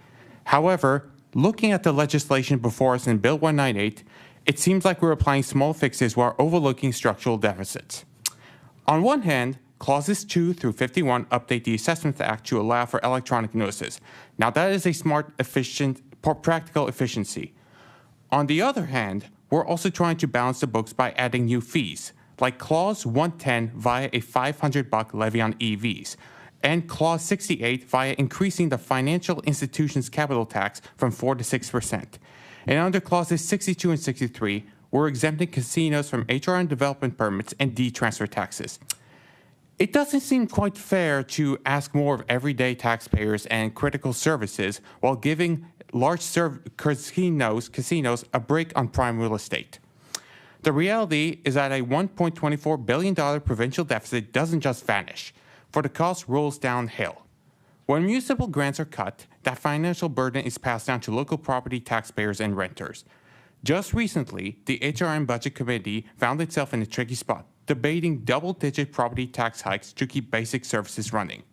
However, looking at the legislation before us in Bill 198, it seems like we're applying small fixes while overlooking structural deficits. On one hand, Clauses 2 through 51 update the Assessment Act to allow for electronic notices. Now that is a smart, efficient, practical efficiency. On the other hand, we're also trying to balance the books by adding new fees, like Clause 110 via a $500 levy on EVs, and Clause 68 via increasing the financial institution's capital tax from 4% to 6%. And under Clauses 62 and 63, we're exempting casinos from HRM development permits and D-transfer taxes. It doesn't seem quite fair to ask more of everyday taxpayers and critical services while giving large casinos a break on prime real estate. The reality is that a $1.24 billion provincial deficit doesn't just vanish, for the cost rolls downhill. When municipal grants are cut, that financial burden is passed down to local property taxpayers and renters. Just recently, the HRM Budget Committee found itself in a tricky spot, debating double-digit property tax hikes to keep basic services running.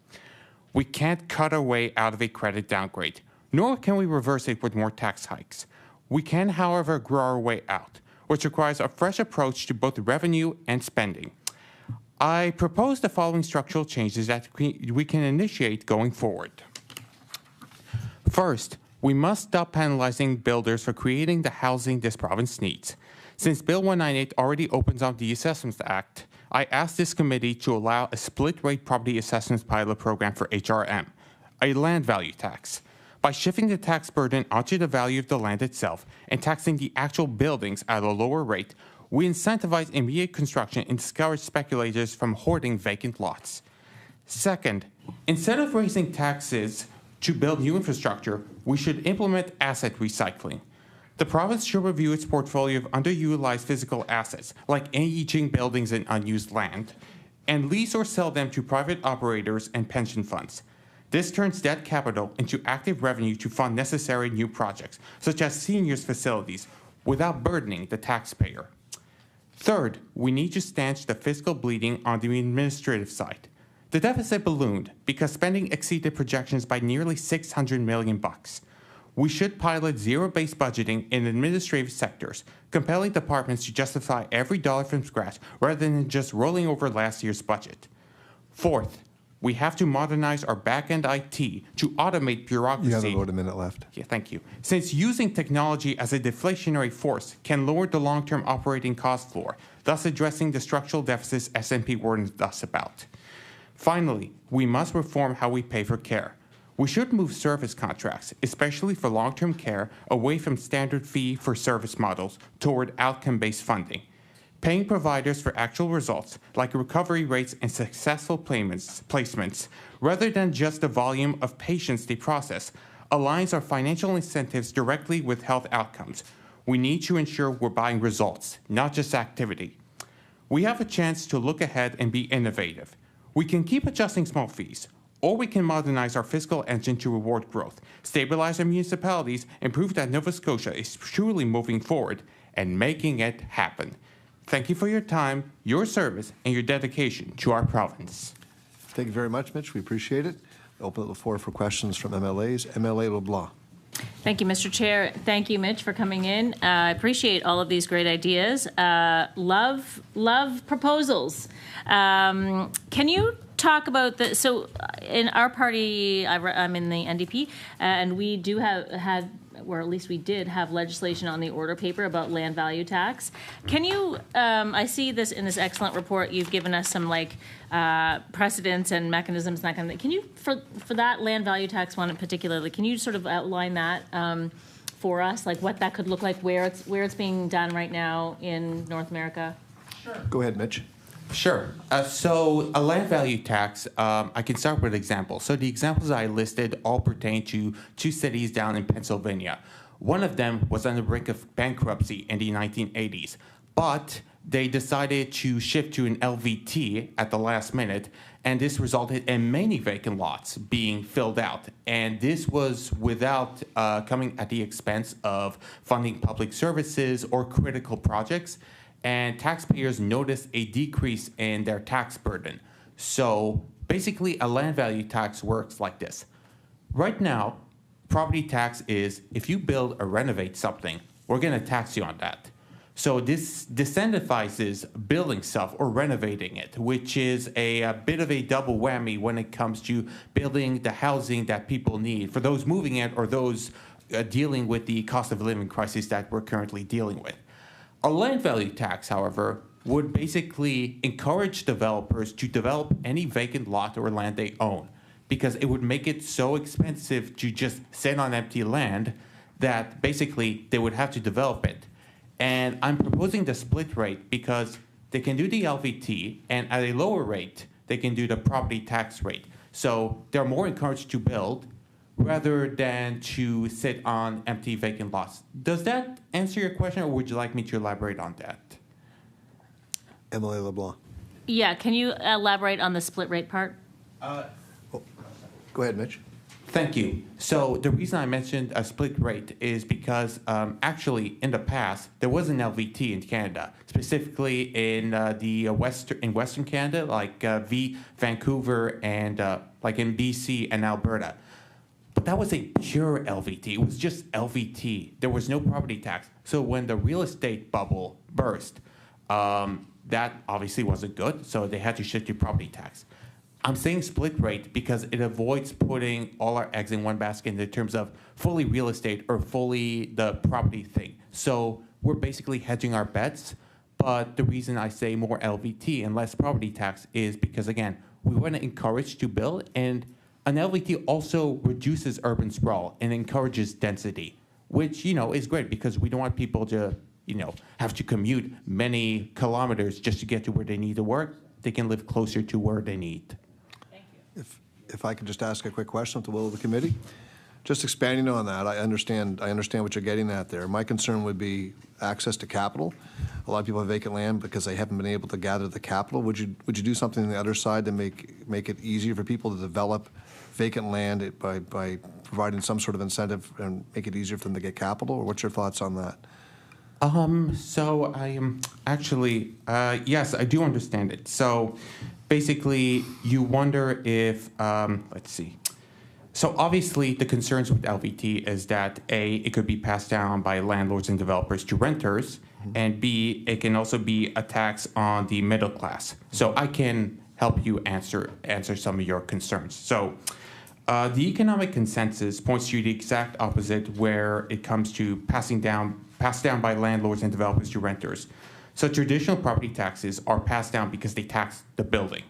We can't cut our way out of a credit downgrade, nor can we reverse it with more tax hikes. We can, however, grow our way out, which requires a fresh approach to both revenue and spending. I propose the following structural changes that we can initiate going forward. First, we must stop penalizing builders for creating the housing this province needs. Since Bill 198 already opens up the Assessments Act, I asked this committee to allow a split-rate property assessments pilot program for HRM, a land value tax. By shifting the tax burden onto the value of the land itself and taxing the actual buildings at a lower rate, we incentivize immediate construction and discourage speculators from hoarding vacant lots. Second, instead of raising taxes to build new infrastructure, we should implement asset recycling. The province should review its portfolio of underutilized physical assets, like aging buildings and unused land, and lease or sell them to private operators and pension funds. This turns debt capital into active revenue to fund necessary new projects, such as seniors' facilities, without burdening the taxpayer. Third, we need to stanch the fiscal bleeding on the administrative side. The deficit ballooned because spending exceeded projections by nearly $600 million. We should pilot zero-based budgeting in administrative sectors, compelling departments to justify every dollar from scratch rather than just rolling over last year's budget. Fourth, we have to modernize our back-end IT to automate bureaucracy. You have about a minute left. Yeah, thank you. Since using technology as a deflationary force can lower the long-term operating cost floor, thus addressing the structural deficits S&P warned us about. Finally, we must reform how we pay for care. We should move service contracts, especially for long-term care, away from standard fee-for-service models toward outcome-based funding. Paying providers for actual results, like recovery rates and successful placements, rather than just the volume of patients they process, aligns our financial incentives directly with health outcomes. We need to ensure we're buying results, not just activity. We have a chance to look ahead and be innovative. We can keep adjusting small fees, or we can modernize our fiscal engine to reward growth, stabilize our municipalities, and prove that Nova Scotia is truly moving forward and making it happen. Thank you for your time, your service, and your dedication to our province. Thank you very much, Mitch. We appreciate it. Open the floor for questions from MLAs. MLA LeBlanc. Thank you, Mr. Chair. Thank you, Mitch, for coming in. I appreciate all of these great ideas. Love proposals. Can you talk about the, so in our party, I'm in the NDP, and we do have or at least we did have legislation on the order paper about land value tax. Can you, I see this in this excellent report, you've given us some like precedents and mechanisms and that kind of thing. Can you, for that land value tax one in particularly, can you sort of outline that for us, like what that could look like, where it's being done right now in North America? Sure. Go ahead, Mitch. Sure. So a land value tax, I can start with examples. So the examples I listed all pertain to two cities down in Pennsylvania. One of them was on the brink of bankruptcy in the 1980s, but they decided to shift to an LVT at the last minute, and this resulted in many vacant lots being filled out. And this was without coming at the expense of funding public services or critical projects. And taxpayers noticed a decrease in their tax burden. So basically, a land value tax works like this. Right now, property tax is if you build or renovate something, we're going to tax you on that. So this disincentivizes building stuff or renovating it, which is a bit of a double whammy when it comes to building the housing that people need for those moving in or those dealing with the cost of living crisis that we're currently dealing with. A land value tax, however, would basically encourage developers to develop any vacant lot or land they own, because it would make it so expensive to just sit on empty land that basically they would have to develop it. And I'm proposing the split rate because they can do the LVT, and at a lower rate, they can do the property tax rate. So they're more encouraged to build rather than to sit on empty vacant lots. Does that answer your question, or would you like me to elaborate on that? Emily LeBlanc. Yeah, can you elaborate on the split rate part? Go ahead, Mitch. Thank you. So the reason I mentioned a split rate is because actually in the past there was an LVT in Canada, specifically in Western Canada, like Vancouver and like in BC and Alberta. But that was a pure LVT. It was just LVT. There was no property tax. So when the real estate bubble burst, that obviously wasn't good. So they had to shift to property tax. I'm saying split rate because it avoids putting all our eggs in one basket in terms of fully real estate or fully the property thing. So we're basically hedging our bets. But the reason I say more LVT and less property tax is because, again, we want to encourage to build, and an LVT also reduces urban sprawl and encourages density, which, is great because we don't want people to, have to commute many kilometers just to get to where they need to work. They can live closer to where they need. Thank you. If I could just ask a quick question at the will of the committee. Just expanding on that, I understand what you're getting at there. My concern would be access to capital. A lot of people have vacant land because they haven't been able to gather the capital. Would you do something on the other side to make it easier for people to develop vacant land by providing some sort of incentive and make it easier for them to get capital? Or what's your thoughts on that? So I am actually, yes, I do understand it. So basically, you wonder if, let's see. So obviously, the concerns with LVT is that A, it could be passed down by landlords and developers to renters, and B, it can also be a tax on the middle class. So I can help you answer some of your concerns. So the economic consensus points to the exact opposite where it comes to passed down by landlords and developers to renters. So traditional property taxes are passed down because they tax the building.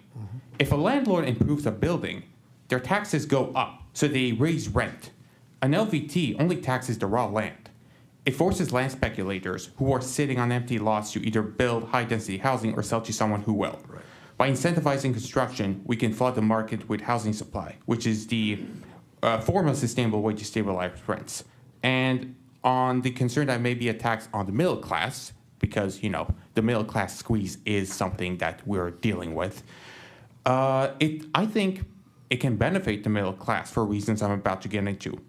If a landlord improves a building, their taxes go up, so they raise rent. An LVT only taxes the raw land. It forces land speculators who are sitting on empty lots to either build high-density housing or sell to someone who will. Right. By incentivizing construction, we can flood the market with housing supply, which is the form of sustainable way to stabilize rents. And on the concern that may be a tax on the middle class, because, the middle class squeeze is something that we're dealing with, I think it can benefit the middle class for reasons I'm about to get into.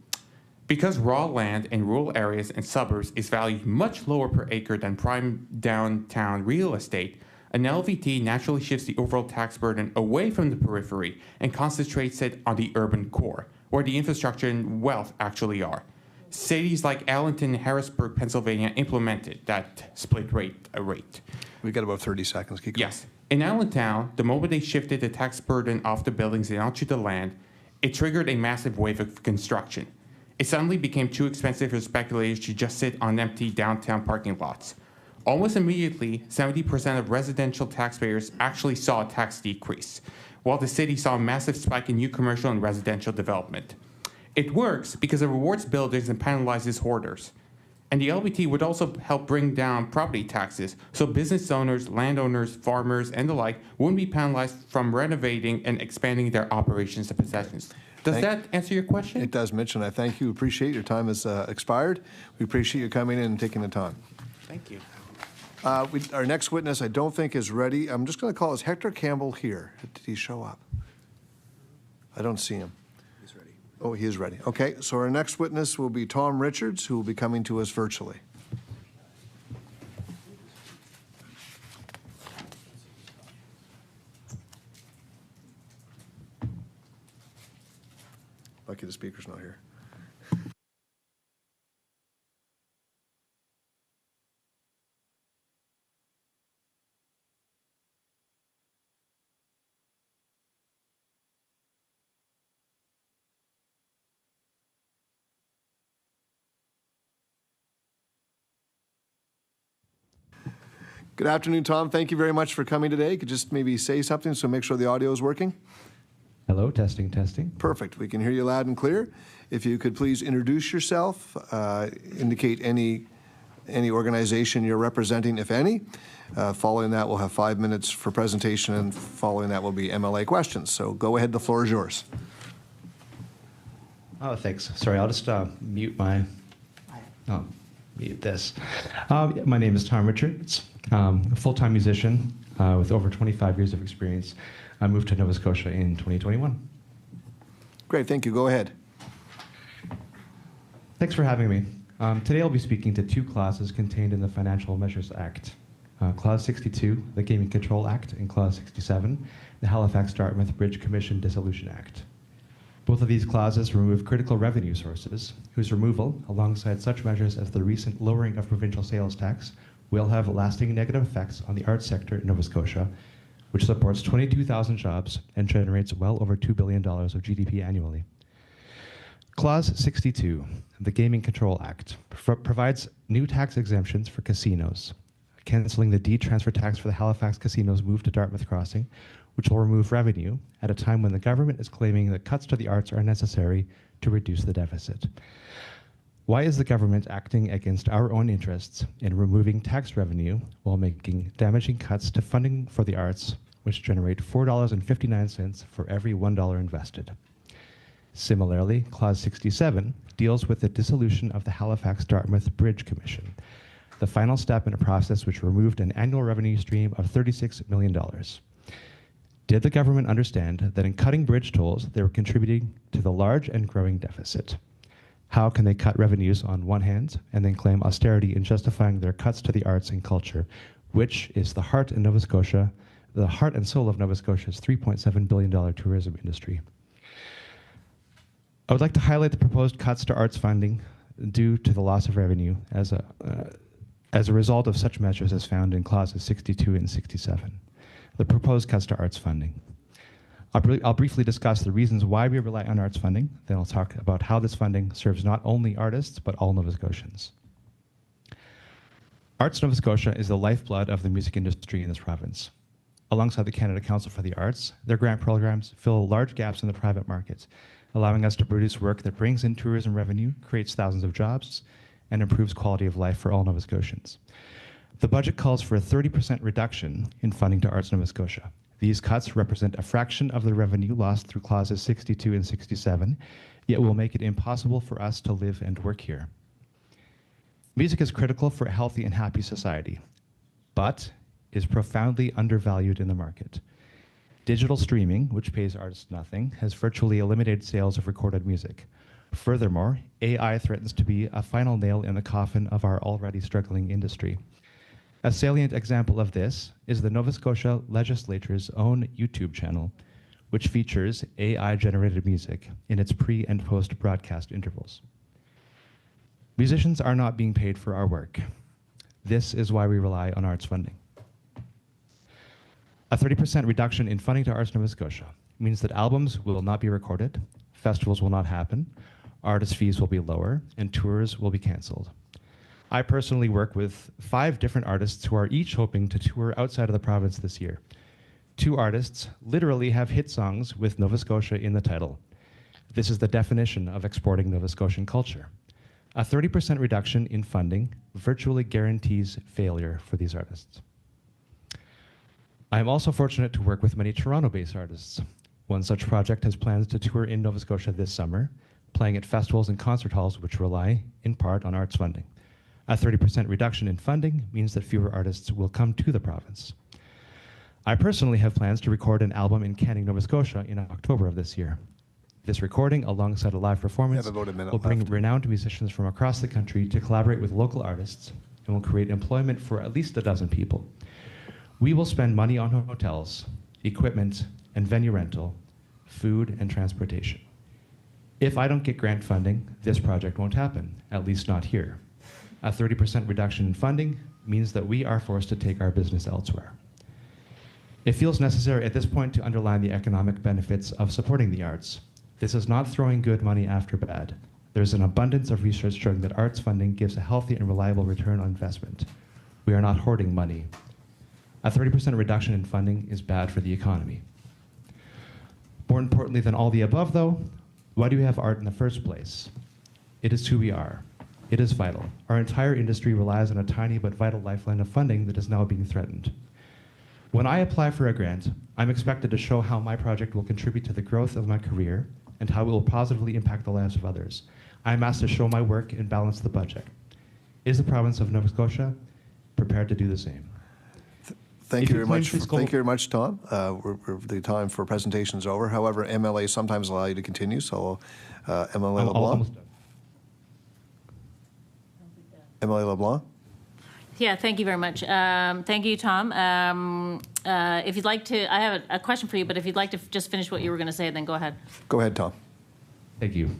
Because raw land in rural areas and suburbs is valued much lower per acre than prime downtown real estate, an LVT naturally shifts the overall tax burden away from the periphery and concentrates it on the urban core, where the infrastructure and wealth actually are. Cities like Allenton and Harrisburg, Pennsylvania implemented that split rate. We've got about 30 seconds. Keep going. Yes. In Allentown, the moment they shifted the tax burden off the buildings and onto the land, it triggered a massive wave of construction. It suddenly became too expensive for speculators to just sit on empty downtown parking lots. Almost immediately, 70% of residential taxpayers actually saw a tax decrease, while the city saw a massive spike in new commercial and residential development. It works because it rewards builders and penalizes hoarders. And the LBT would also help bring down property taxes, so business owners, landowners, farmers, and the like wouldn't be penalized from renovating and expanding their operations and possessions. Does that answer your question? It does, Mitch, and I thank you. Appreciate your time has expired. We appreciate you coming in and taking the time. Thank you. Our next witness, I don't think is ready. I'm just going to call. Is Hector Campbell here? Did he show up? I don't see him. He's ready. Oh, he is ready. Okay, so our next witness will be Tom Richards, who will be coming to us virtually. Lucky the speaker's not here. Good afternoon, Tom. Thank you very much for coming today. Could just maybe say something so make sure the audio is working? Hello, testing, testing. Perfect. We can hear you loud and clear. If you could please introduce yourself, indicate any organization you're representing, if any. Following that, we'll have 5 minutes for presentation, and following that will be MLA questions. So go ahead, the floor is yours. Oh, thanks. Sorry, I'll just mute this. My name is Tom Richards. A full-time musician with over 25 years of experience. I moved to Nova Scotia in 2021. Great, thank you. Go ahead. Thanks for having me. Today I'll be speaking to two clauses contained in the Financial Measures Act. Clause 62, the Gaming Control Act, and Clause 67, the Halifax-Dartmouth Bridge Commission Dissolution Act. Both of these clauses remove critical revenue sources, whose removal, alongside such measures as the recent lowering of provincial sales tax, will have lasting negative effects on the arts sector in Nova Scotia, which supports 22,000 jobs and generates well over $2 billion of GDP annually. Clause 62, the Gaming Control Act, provides new tax exemptions for casinos, canceling the D transfer tax for the Halifax casinos moved to Dartmouth Crossing, which will remove revenue at a time when the government is claiming that cuts to the arts are necessary to reduce the deficit. Why is the government acting against our own interests in removing tax revenue while making damaging cuts to funding for the arts, which generate $4.59 for every $1 invested? Similarly, Clause 67 deals with the dissolution of the Halifax-Dartmouth Bridge Commission, the final step in a process which removed an annual revenue stream of $36 million. Did the government understand that in cutting bridge tolls, they were contributing to the large and growing deficit? How can they cut revenues on one hand and then claim austerity in justifying their cuts to the arts and culture, which is the heart in Nova Scotia, the heart and soul of Nova Scotia's $3.7 billion tourism industry? I would like to highlight the proposed cuts to arts funding due to the loss of revenue as a result of such measures as found in clauses 62 and 67. The proposed cuts to arts funding. I'll briefly discuss the reasons why we rely on arts funding. Then I'll talk about how this funding serves not only artists, but all Nova Scotians. Arts Nova Scotia is the lifeblood of the music industry in this province. Alongside the Canada Council for the Arts, their grant programs fill large gaps in the private market, allowing us to produce work that brings in tourism revenue, creates thousands of jobs, and improves quality of life for all Nova Scotians. The budget calls for a 30% reduction in funding to Arts Nova Scotia. These cuts represent a fraction of the revenue lost through clauses 62 and 67, yet will make it impossible for us to live and work here. Music is critical for a healthy and happy society, but is profoundly undervalued in the market. Digital streaming, which pays artists nothing, has virtually eliminated sales of recorded music. Furthermore, AI threatens to be a final nail in the coffin of our already struggling industry. A salient example of this is the Nova Scotia legislature's own YouTube channel, which features AI-generated music in its pre- and post-broadcast intervals. Musicians are not being paid for our work. This is why we rely on arts funding. A 30% reduction in funding to Arts Nova Scotia means that albums will not be recorded, festivals will not happen, artist fees will be lower, and tours will be canceled. I personally work with 5 different artists who are each hoping to tour outside of the province this year. 2 artists literally have hit songs with Nova Scotia in the title. This is the definition of exporting Nova Scotian culture. A 30% reduction in funding virtually guarantees failure for these artists. I am also fortunate to work with many Toronto-based artists. One such project has plans to tour in Nova Scotia this summer, playing at festivals and concert halls which rely, in part, on arts funding. A 30% reduction in funding means that fewer artists will come to the province. I personally have plans to record an album in Canning, Nova Scotia in October of this year. This recording, alongside a live performance, will bring renowned musicians from across the country to collaborate with local artists and will create employment for at least a dozen people. We will spend money on hotels, equipment, and venue rental, food, and transportation. If I don't get grant funding, this project won't happen, at least not here. A 30% reduction in funding means that we are forced to take our business elsewhere. It feels necessary at this point to underline the economic benefits of supporting the arts. This is not throwing good money after bad. There's an abundance of research showing that arts funding gives a healthy and reliable return on investment. We are not hoarding money. A 30% reduction in funding is bad for the economy. More importantly than all the above, though, why do we have art in the first place? It is who we are. It is vital. Our entire industry relies on a tiny but vital lifeline of funding that is now being threatened. When I apply for a grant, I'm expected to show how my project will contribute to the growth of my career and how it will positively impact the lives of others. I'm asked to show my work and balance the budget. Is the province of Nova Scotia prepared to do the same? Thank you very much. Thank you very much, Tom. The time for presentation is over. However, MLA sometimes allow you to continue. So, MLA LeBlanc. MLA LeBlanc. Yeah, thank you very much. Thank you, Tom. If you'd like to, I have a question for you, but if you'd like to just finish what you were going to say, then go ahead. Go ahead, Tom. Thank you.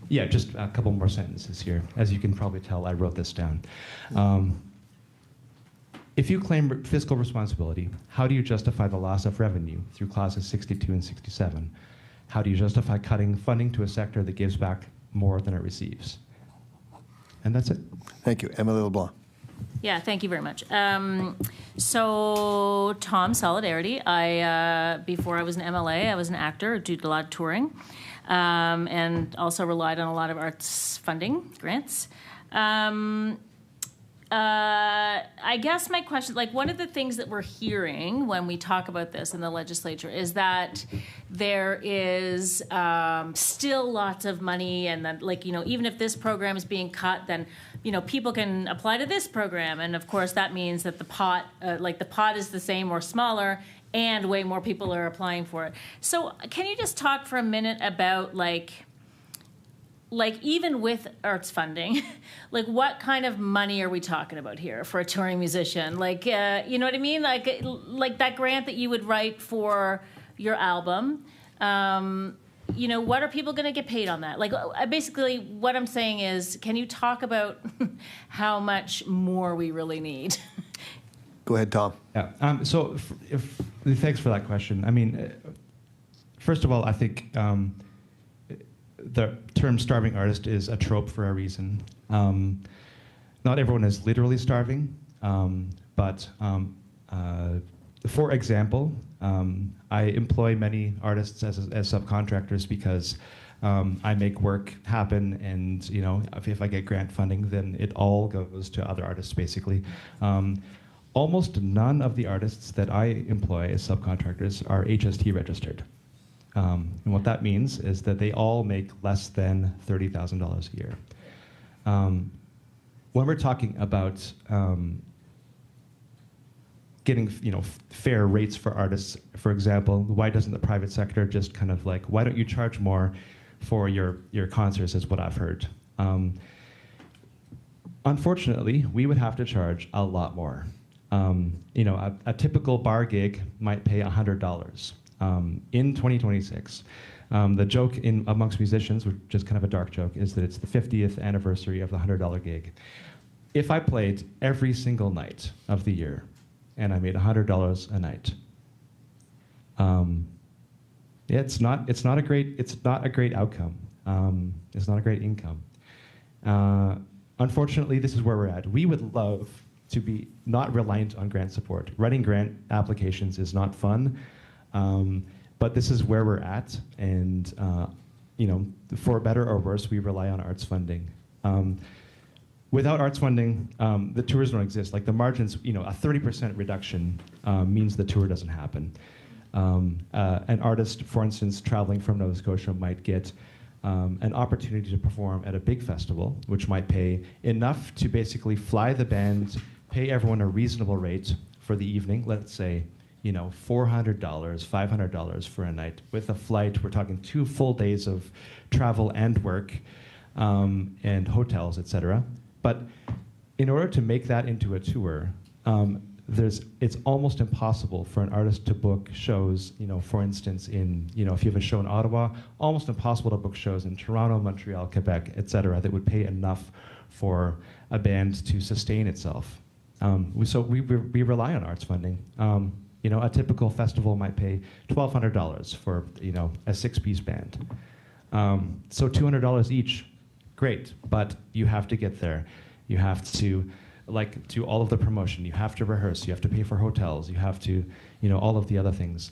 Yeah, just a couple more sentences here. As you can probably tell, I wrote this down. If you claim fiscal responsibility, how do you justify the loss of revenue through clauses 62 and 67? How do you justify cutting funding to a sector that gives back more than it receives? And that's it. Thank you. Emily LeBlanc. Yeah, thank you very much. So, Tom, solidarity. Before I was an MLA, I was an actor, did a lot of touring, and also relied on a lot of arts funding, grants. I guess my question, like one of the things that we're hearing when we talk about this in the legislature is that there is still lots of money, and that, like, you know, even if this program is being cut, then, you know, people can apply to this program, and of course that means that the pot is the same or smaller, and way more people are applying for it. So can you just talk for a minute about like even with arts funding, like what kind of money are we talking about here for a touring musician? Like, you know what I mean? Like that grant that you would write for your album, you know, what are people going to get paid on that? Like, basically what I'm saying is, can you talk about how much more we really need? Go ahead, Tom. Yeah. Thanks for that question. I mean, first of all, I think the term starving artist is a trope for a reason. Not everyone is literally starving, but for example, I employ many artists as subcontractors because I make work happen, and you know, if I get grant funding, then it all goes to other artists, basically. Almost none of the artists that I employ as subcontractors are HST registered. And what that means is that they all make less than $30,000 a year. When we're talking about getting fair rates for artists. For example, why doesn't the private sector just kind of like, why don't you charge more for your concerts, is what I've heard. Unfortunately, we would have to charge a lot more. A typical bar gig might pay $100 in 2026. The joke amongst musicians, which is kind of a dark joke, is that it's the 50th anniversary of the $100 gig. If I played every single night of the year and I made $100 a night, it's not a great outcome. It's not a great income. Unfortunately, this is where we're at. We would love to be not reliant on grant support. Writing grant applications is not fun, but this is where we're at. And for better or worse, we rely on arts funding. Without arts funding, the tours don't exist. Like the margins, a 30% reduction means the tour doesn't happen. An artist, for instance, traveling from Nova Scotia might get an opportunity to perform at a big festival, which might pay enough to basically fly the band, pay everyone a reasonable rate for the evening, let's say, $400, $500 for a night. With a flight, we're talking 2 full days of travel and work, and hotels, etc. But in order to make that into a tour, it's almost impossible for an artist to book shows, for instance, if you have a show in Ottawa, almost impossible to book shows in Toronto, Montreal, Quebec, etc., that would pay enough for a band to sustain itself. So we rely on arts funding. A typical festival might pay $1,200 for, a 6-piece band. So $200 each, great, but you have to get there. You have to do all of the promotion. You have to rehearse. You have to pay for hotels. You have to, all of the other things.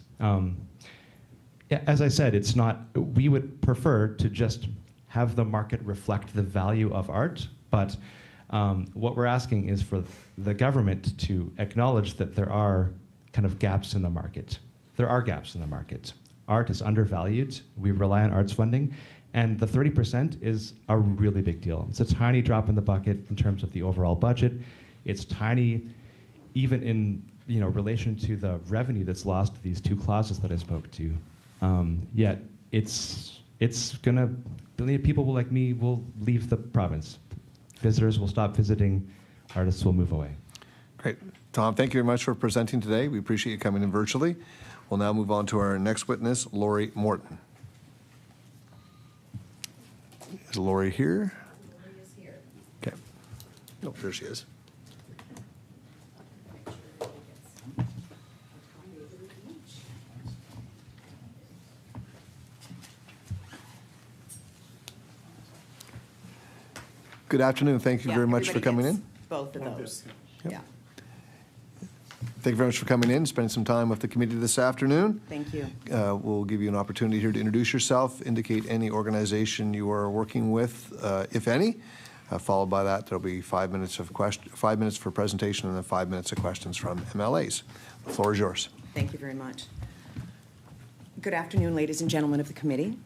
As I said, we would prefer to just have the market reflect the value of art, but what we're asking is for the government to acknowledge that there are kind of gaps in the market. There are gaps in the market. Art is undervalued. We rely on arts funding. And the 30% is a really big deal. It's a tiny drop in the bucket in terms of the overall budget. It's tiny even in relation to the revenue that's lost to these 2 clauses that I spoke to. Yet it's gonna, people like me will leave the province. Visitors will stop visiting, artists will move away. Great. Tom, thank you very much for presenting today. We appreciate you coming in virtually. We'll now move on to our next witness, Lori Morton. Is Lori here? Lori is here. Okay. Oh, there she is. Good afternoon. Thank you very much for coming in. Both of those. Yep. Yeah. Thank you very much for coming in, spending some time with the committee this afternoon. Thank you. We'll give you an opportunity here to introduce yourself, indicate any organization you are working with, if any. Followed by that, there'll be 5 minutes for presentation and then 5 minutes of questions from MLAs. The floor is yours. Thank you very much. Good afternoon, ladies and gentlemen of the committee.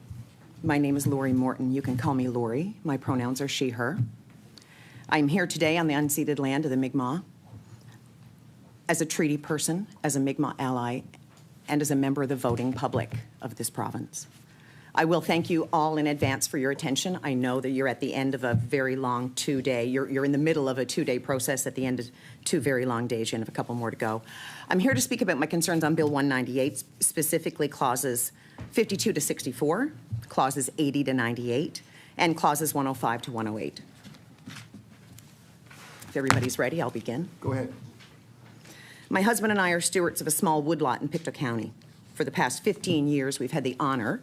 My name is Lori Morton. You can call me Lori. My pronouns are she, her. I'm here today on the unceded land of the Mi'kmaq as a treaty person, as a Mi'kmaq ally, and as a member of the voting public of this province. I will thank you all in advance for your attention. I know that you're at the end of a very long 2-day, you're in the middle of a 2-day process at the end of 2 very long days. You have a couple more to go. I'm here to speak about my concerns on Bill 198, specifically clauses 52 to 64, clauses 80 to 98, and clauses 105 to 108. If everybody's ready, I'll begin. Go ahead. My husband and I are stewards of a small woodlot in Pictou County. For the past 15 years, we've had the honor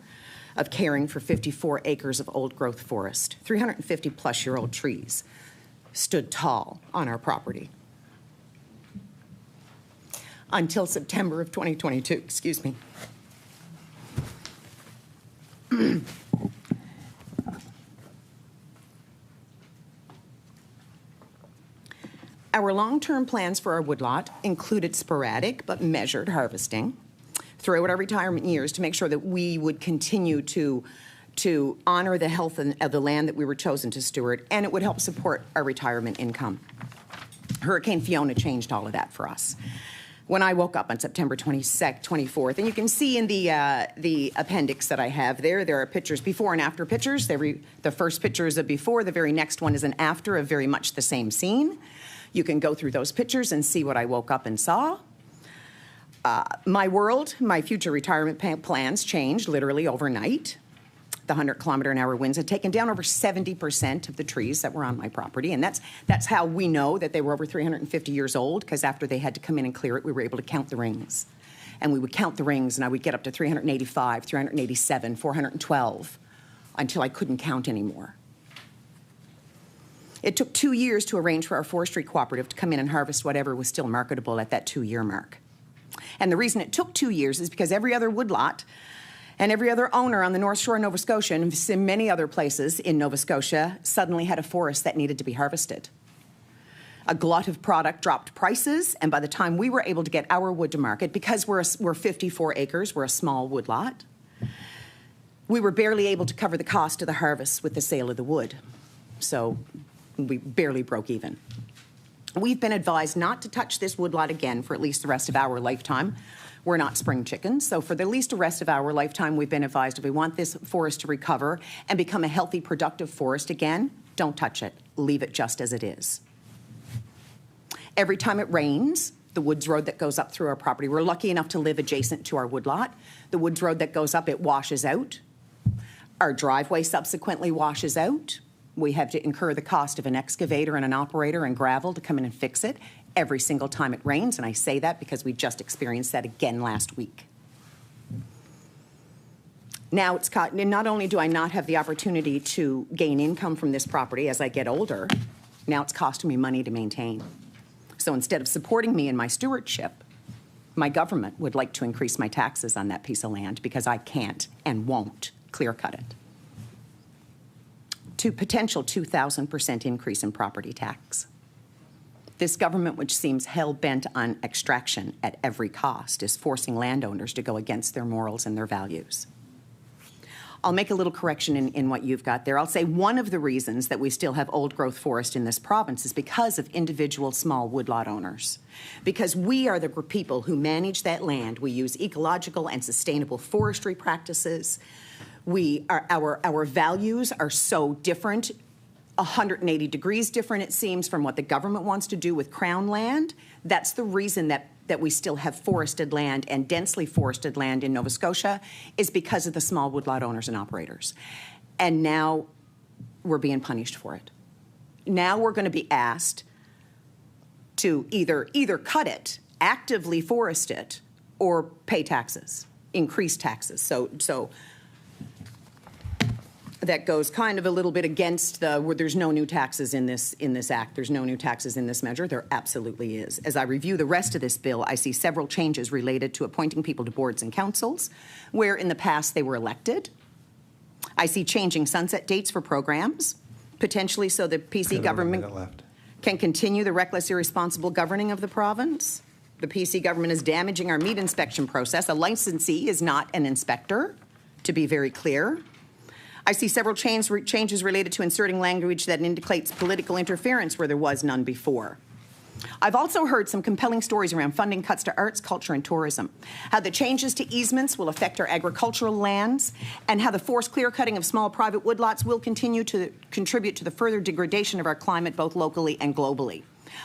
of caring for 54 acres of old-growth forest. 350-plus-year-old trees stood tall on our property. Until September of 2022, excuse me. Our long-term plans for our woodlot included sporadic but measured harvesting throughout our retirement years to make sure that we would continue to honor the health of the land that we were chosen to steward, and it would help support our retirement income. Hurricane Fiona changed all of that for us. when I woke up on September 24th, and you can see in the appendix that I have there are pictures, before and after pictures. The first picture is a before, the very next one is an after of very much the same scene. You can go through those pictures and see what I woke up and saw. My world, my future retirement plans changed literally overnight. The 100-kilometer-an-hour winds had taken down over 70% of the trees that were on my property, and that's how we know that they were over 350 years old, because after they had to come in and clear it, we were able to count the rings. And we would count the rings, and I would get up to 385, 387, 412, until I couldn't count anymore. It took 2 years to arrange for our forestry cooperative to come in and harvest whatever was still marketable at that 2-year mark. And the reason it took 2 years is because every other woodlot and every other owner on the North Shore of Nova Scotia and in many other places in Nova Scotia suddenly had a forest that needed to be harvested. A glut of product dropped prices, and by the time we were able to get our wood to market, because we're 54 acres, we're a small woodlot, we were barely able to cover the cost of the harvest with the sale of the wood. So we barely broke even. We've been advised not to touch this woodlot again for at least the rest of our lifetime. We're not spring chickens, so for the least the rest of our lifetime, we've been advised if we want this forest to recover and become a healthy, productive forest again, don't touch it. Leave it just as it is. Every time it rains, the woods road that goes up through our property, we're lucky enough to live adjacent to our woodlot. The woods road that goes up, it washes out. Our driveway subsequently washes out. We have to incur the cost of an excavator and an operator and gravel to come in and fix it every single time it rains, and I say that because we just experienced that again last week. Now it's caught, and not only do I not have the opportunity to gain income from this property as I get older, now it's costing me money to maintain. So instead of supporting me in my stewardship, my government would like to increase my taxes on that piece of land because I can't and won't clear cut it. To potential 2,000% increase in property tax. This government, which seems hell-bent on extraction at every cost, is forcing landowners to go against their morals and their values. I'll make a little correction in what you've got there. I'll say one of the reasons that we still have old-growth forest in this province is because of individual small woodlot owners. Because we are the people who manage that land. We use ecological and sustainable forestry practices. Our values are so different, 180 degrees different, it seems, from what the government wants to do with Crown land. That's the reason that we still have forested land and densely forested land in Nova Scotia, is because of the small woodlot owners and operators. And now we're being punished for it. Now we're going to be asked to either cut it, actively forest it, or pay taxes, increase taxes. So that goes kind of a little bit against where there's no new taxes in this act. There's no new taxes in this measure. There absolutely is. As I review the rest of this bill, I see several changes related to appointing people to boards and councils, where in the past they were elected. I see changing sunset dates for programs, potentially so the PC government can continue the reckless, irresponsible governing of the province. The PC government is damaging our meat inspection process. A licensee is not an inspector, to be very clear. I see several changes related to inserting language that indicates political interference where there was none before. I've also heard some compelling stories around funding cuts to arts, culture, and tourism, how the changes to easements will affect our agricultural lands, and how the forced clear-cutting of small private woodlots will continue to contribute to the further degradation of our climate, both locally and globally.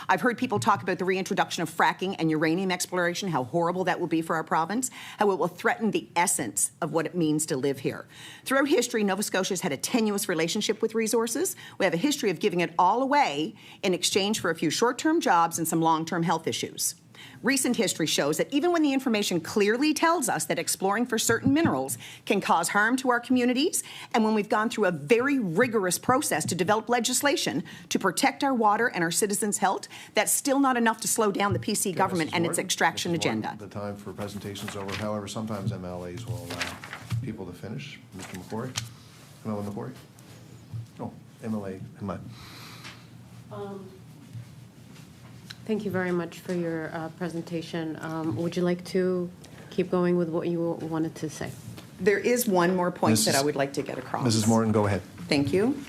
I've heard people talk about the reintroduction of fracking and uranium exploration, how horrible that will be for our province, how it will threaten the essence of what it means to live here. Throughout history, Nova Scotia has had a tenuous relationship with resources. We have a history of giving it all away in exchange for a few short-term jobs and some long-term health issues. Recent history shows that even when the information clearly tells us that exploring for certain minerals can cause harm to our communities, and when we've gone through a very rigorous process to develop legislation to protect our water and our citizens' health, that's still not enough to slow down the PC government and its extraction agenda. The time for presentations is over. However, sometimes MLAs will allow people to finish. Mr. McCory? MLA McCory? Oh, MLA. Thank you very much for your presentation. Would you like to keep going with what you wanted to say? There is one more point that I would like to get across. Mrs. Morton, go ahead. Thank you.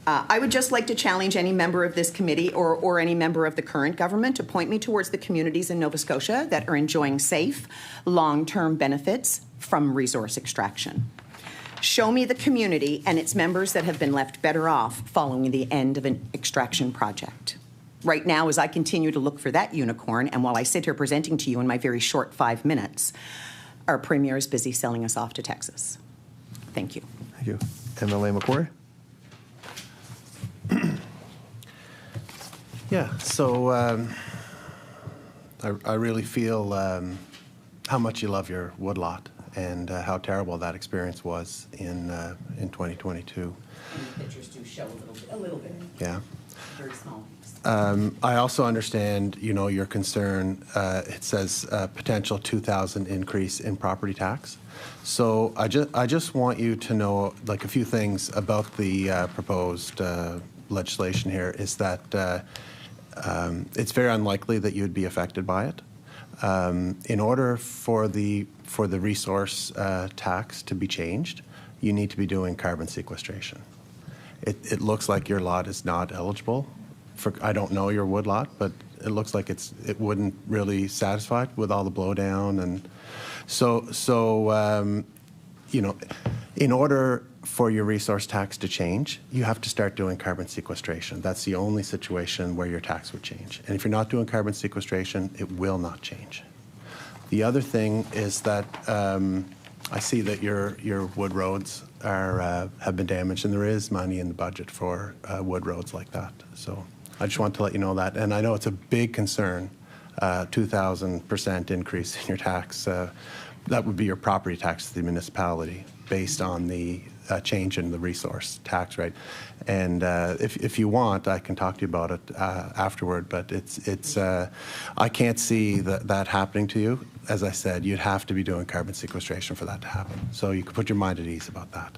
I would just like to challenge any member of this committee or any member of the current government to point me towards the communities in Nova Scotia that are enjoying safe, long-term benefits from resource extraction. Show me the community and its members that have been left better off following the end of an extraction project. Right now, as I continue to look for that unicorn, and while I sit here presenting to you in my very short 5 minutes, our Premier is busy selling us off to Texas. Thank you. Thank you. MLA Macquarie? Yeah, so I really feel how much you love your woodlot and how terrible that experience was in 2022. The pictures do show a little bit. Yeah. Very small. I also understand, your concern. It says potential 2,000 increase in property tax. So I just want you to know, like, a few things about the proposed legislation here. Is that it's very unlikely that you would be affected by it. In order for the resource tax to be changed, you need to be doing carbon sequestration. It looks like your lot is not eligible. I don't know your wood lot, but it looks like it wouldn't really satisfy it with all the blowdown, and so in order for your resource tax to change, you have to start doing carbon sequestration. That's the only situation where your tax would change. And if you're not doing carbon sequestration, it will not change. The other thing is that I see that your wood roads have been damaged, and there is money in the budget for wood roads like that. So I just want to let you know that. And I know it's a big concern, 2,000% increase in your tax. That would be your property tax to the municipality based on the change in the resource tax rate. And if you want, I can talk to you about it afterward, but it's I can't see that happening to you. As I said, you'd have to be doing carbon sequestration for that to happen. So you can put your mind at ease about that.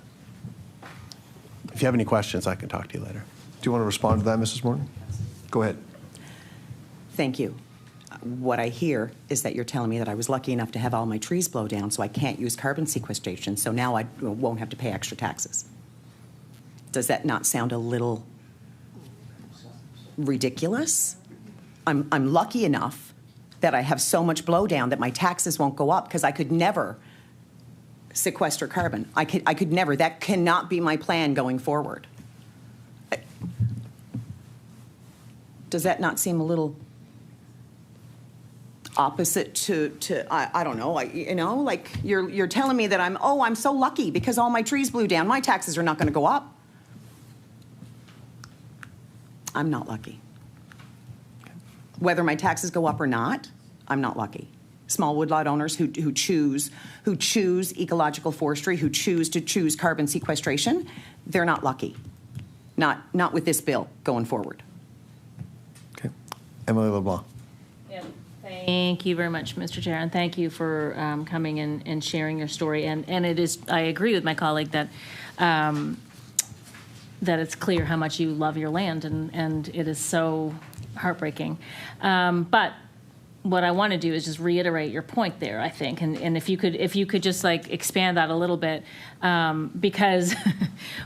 If you have any questions, I can talk to you later. Do you want to respond to that, Mrs. Morton? Go ahead. Thank you. What I hear is that you're telling me that I was lucky enough to have all my trees blow down, so I can't use carbon sequestration, so now I won't have to pay extra taxes. Does that not sound a little ridiculous? I'm lucky enough that I have so much blowdown that my taxes won't go up because I could never sequester carbon. I could never. That cannot be my plan going forward. Does that not seem a little opposite to I don't know, like you're telling me that I'm so lucky because all my trees blew down, my taxes are not going to go up. I'm not lucky. Whether my taxes go up or not, I'm not lucky. Small woodlot owners who choose ecological forestry, who choose carbon sequestration, they're not lucky. Not with this bill going forward. Okay. Emily LeBlanc. Thank you very much, Mr. Chair, and thank you for coming and sharing your story. And it is, I agree with my colleague that that it's clear how much you love your land, and it is so heartbreaking. But what I want to do is just reiterate your point there, I think, and if you could just like expand that a little bit, because,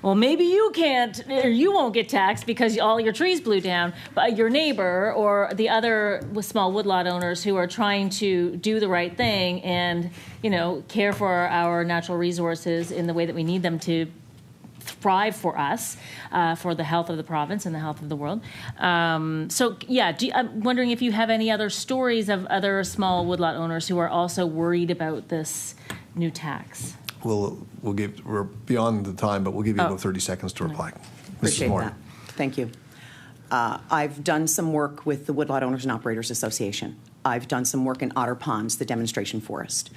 well, maybe you can't, or you won't get taxed because all your trees blew down, but your neighbor or the other small woodlot owners who are trying to do the right thing and, care for our natural resources in the way that we need them to thrive for us, for the health of the province and the health of the world. I'm wondering if you have any other stories of other small woodlot owners who are also worried about this new tax. We're beyond the time, but we'll give you about 30 seconds to reply. Appreciate that. Thank you. I've done some work with the Woodlot Owners and Operators Association. I've done some work in Otter Ponds, the demonstration forest.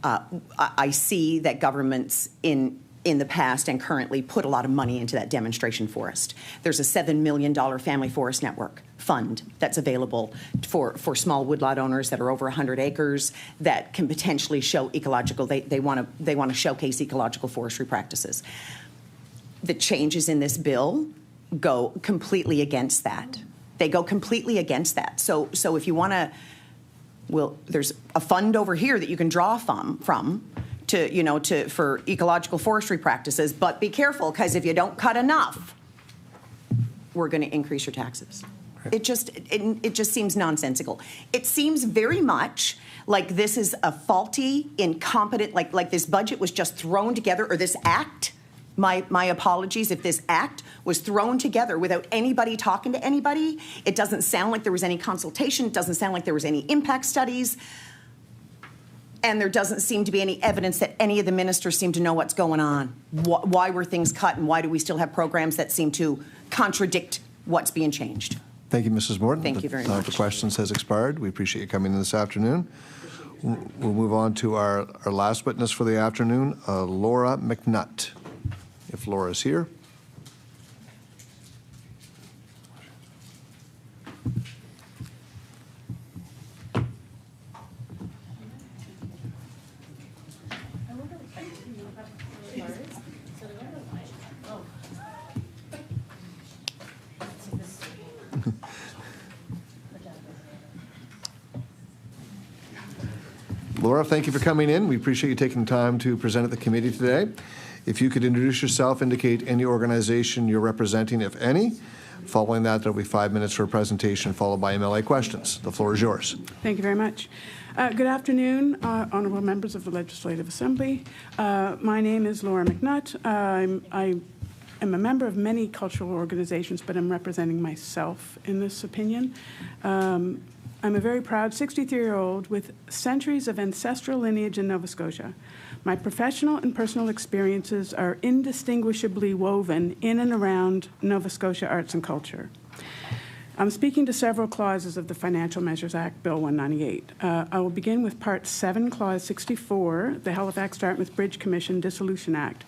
I see that governments in the past and currently put a lot of money into that demonstration forest. There's a $7 million Family Forest Network fund that's available for small woodlot owners that are over 100 acres that can potentially show ecological, they want to showcase ecological forestry practices. The changes in this bill go completely against that. They go completely against that. So if you want to, there's a fund over here that you can draw from for ecological forestry practices, but be careful, because if you don't cut enough, we're going to increase your taxes. It just seems nonsensical. It seems very much like this is a faulty, incompetent, like this budget was just thrown together, or this act, my apologies if this act was thrown together without anybody talking to anybody. It doesn't sound like there was any consultation. It doesn't sound like there was any impact studies. And there doesn't seem to be any evidence that any of the ministers seem to know what's going on. Why were things cut, and why do we still have programs that seem to contradict what's being changed? Thank you, Mrs. Morton. Thank you very The time much. for questions has expired. We appreciate you coming in this afternoon. We'll move on to our last witness for the afternoon, Laura McNutt. If Laura's here. Laura, thank you for coming in. We appreciate you taking the time to present at the committee today. If you could introduce yourself, indicate any organization you're representing, if any. Following that, there'll be 5 minutes for a presentation, followed by MLA questions. The floor is yours. Thank you very much. Good afternoon, honorable members of the Legislative Assembly. My name is Laura McNutt. I am a member of many cultural organizations, but I'm representing myself in this opinion. I'm a very proud 63-year-old with centuries of ancestral lineage in Nova Scotia. My professional and personal experiences are indistinguishably woven in and around Nova Scotia arts and culture. I'm speaking to several clauses of the Financial Measures Act, Bill 198. I will begin with Part 7, Clause 64, the Halifax Dartmouth Bridge Commission Dissolution Act.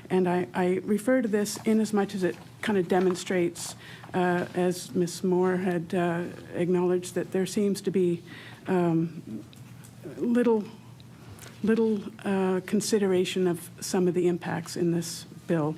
And I refer to this in as much as it kind of demonstrates, as Ms. Moore had acknowledged, that there seems to be little consideration of some of the impacts in this bill.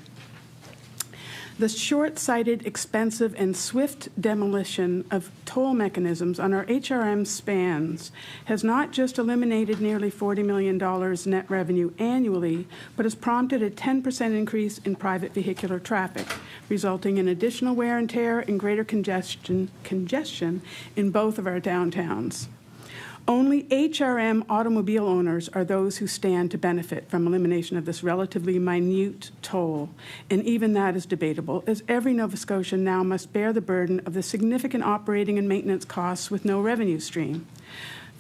The short-sighted, expensive, and swift demolition of toll mechanisms on our HRM spans has not just eliminated nearly $40 million net revenue annually, but has prompted a 10% increase in private vehicular traffic, resulting in additional wear and tear and greater congestion in both of our downtowns. Only HRM automobile owners are those who stand to benefit from elimination of this relatively minute toll, and even that is debatable, as every Nova Scotian now must bear the burden of the significant operating and maintenance costs with no revenue stream.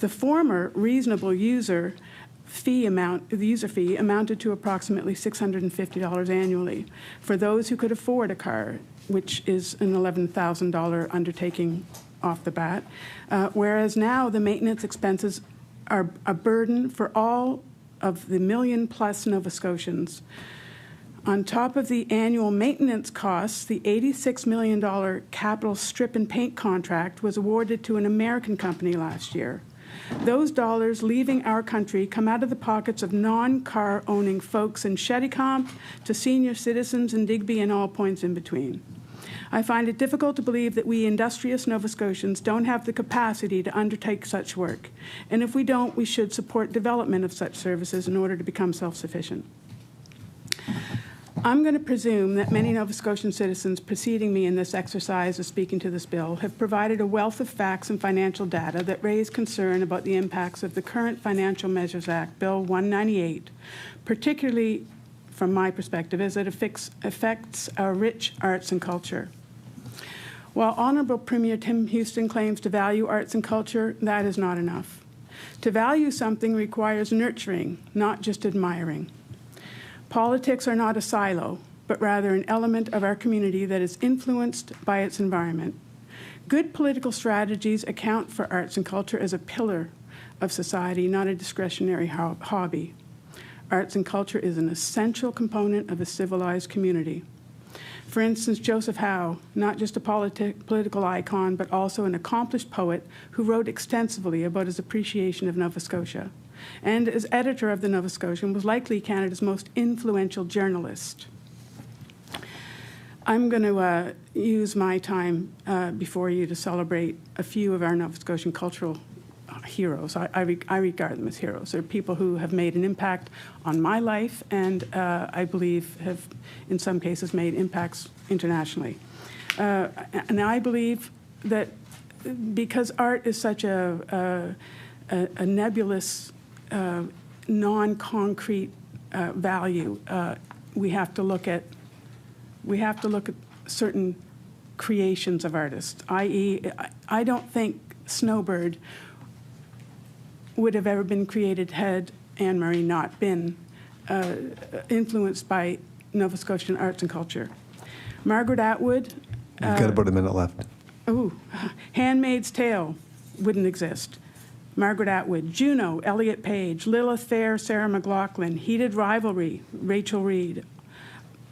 The former reasonable user fee amounted to approximately $650 annually for those who could afford a car, which is an $11,000 undertaking off the bat, whereas now the maintenance expenses are a burden for all of the million-plus Nova Scotians. On top of the annual maintenance costs, the $86 million capital strip and paint contract was awarded to an American company last year. Those dollars leaving our country come out of the pockets of non-car owning folks in Cheticamp to senior citizens in Digby and all points in between. I find it difficult to believe that we industrious Nova Scotians don't have the capacity to undertake such work. And if we don't, we should support development of such services in order to become self-sufficient. I'm going to presume that many Nova Scotian citizens preceding me in this exercise of speaking to this bill have provided a wealth of facts and financial data that raise concern about the impacts of the current Financial Measures Act, Bill 198, particularly from my perspective, as it affects our rich arts and culture. While Honourable Premier Tim Houston claims to value arts and culture, that is not enough. To value something requires nurturing, not just admiring. Politics are not a silo, but rather an element of our community that is influenced by its environment. Good political strategies account for arts and culture as a pillar of society, not a discretionary hobby. Arts and culture is an essential component of a civilized community. For instance, Joseph Howe, not just a political icon, but also an accomplished poet who wrote extensively about his appreciation of Nova Scotia. And as editor of the Nova Scotian, was likely Canada's most influential journalist. I'm going to use my time before you to celebrate a few of our Nova Scotian cultural heroes. I regard them as heroes. They're people who have made an impact on my life and I believe have, in some cases, made impacts internationally. And I believe that because art is such a nebulous, non-concrete value, we have to look at certain creations of artists, i.e., I don't think Snowbird would have ever been created had Anne Murray not been influenced by Nova Scotian arts and culture. Margaret Atwood. You've got about a minute left. Oh, Handmaid's Tale wouldn't exist. Margaret Atwood, Juno, Elliot Page, Lilith Fair, Sarah McLachlan, Heated Rivalry, Rachel Reed,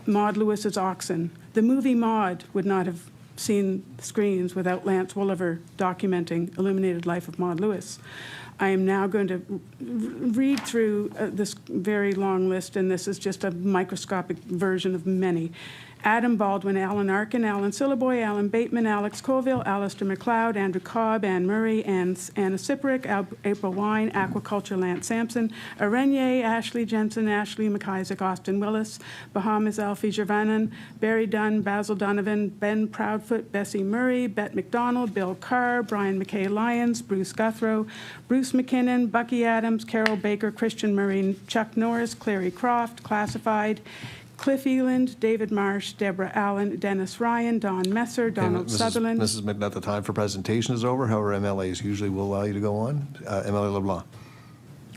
Maud Lewis's Oxen. The movie Maud would not have seen screens without Lance Wolliver documenting Illuminated Life of Maud Lewis. I am now going to read through this very long list, and this is just a microscopic version of many. Adam Baldwin, Alan Arkin, Alan Syliboy, Alan Bateman, Alex Colville, Alistair MacLeod, Andrew Cobb, Anne Murray, Anna Siprick, April Wine, Aquaculture, Lance Sampson, Arenier, Ashley Jensen, Ashley McIsaac, Austin Willis, Bahamas, Alfie Gervanen, Barry Dunn, Basil Donovan, Ben Proudfoot, Bessie Murray, Bette McDonald, Bill Carr, Brian McKay Lyons, Bruce Guthrow, Bruce McKinnon, Bucky Adams, Carol Baker, Christian Murray, Chuck Norris, Clary Croft, Classified, Cliff Eland, David Marsh, Deborah Allen, Dennis Ryan, Don Messer, Donald Sutherland. Mrs. McNutt, the time for presentation is over. However, MLAs usually will allow you to go on. MLA LeBlanc.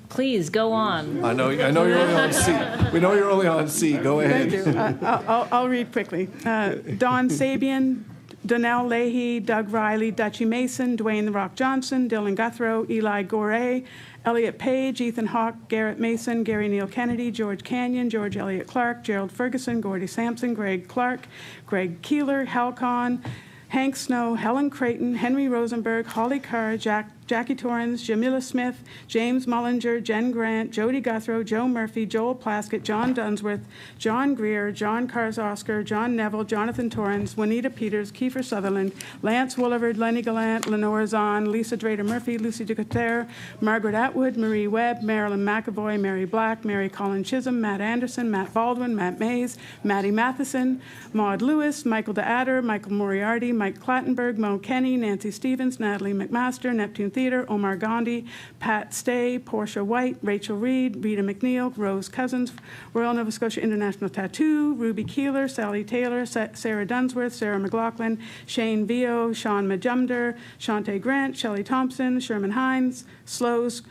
Please, go on. I know you're only on C. We know you're only on C. Go ahead. Thank you. I'll read quickly. Don Sabian, Donnell Leahy, Doug Riley, Dutchie Mason, Dwayne The Rock Johnson, Dylan Guthrow, Eli Gorey, Elliot Page, Ethan Hawke, Garrett Mason, Gary Neal Kennedy, George Canyon, George Elliott Clark, Gerald Ferguson, Gordie Sampson, Greg Clark, Greg Keeler, Hal Kahn, Hank Snow, Helen Creighton, Henry Rosenberg, Holly Carr, Jackie Torrens, Jamila Smith, James Mullinger, Jen Grant, Jody Guthrow, Joe Murphy, Joel Plaskett, John Dunsworth, John Greer, John Karzosker, John Neville, Jonathan Torrens, Juanita Peters, Kiefer Sutherland, Lance Woolivard, Lenny Gallant, Lenore Zahn, Lisa Drader Murphy, Lucy Ducoteur, Margaret Atwood, Marie Webb, Marilyn McAvoy, Mary Black, Mary Collin Chisholm, Matt Anderson, Matt Baldwin, Matt Mays, Maddie Matheson, Maud Lewis, Michael DeAdder, Michael Moriarty, Mike Clattenburg, Mo Kenny, Nancy Stevens, Natalie McMaster, Neptune Theatre, Omar Gandhi, Pat Stay, Portia White, Rachel Reed, Rita McNeil, Rose Cousins, Royal Nova Scotia International Tattoo, Ruby Keeler, Sally Taylor, Sarah Dunsworth, Sarah McLaughlin, Shane Vio, Sean Majumder, Shantae Grant, Shelley Thompson, Sherman Hines, Sloan's,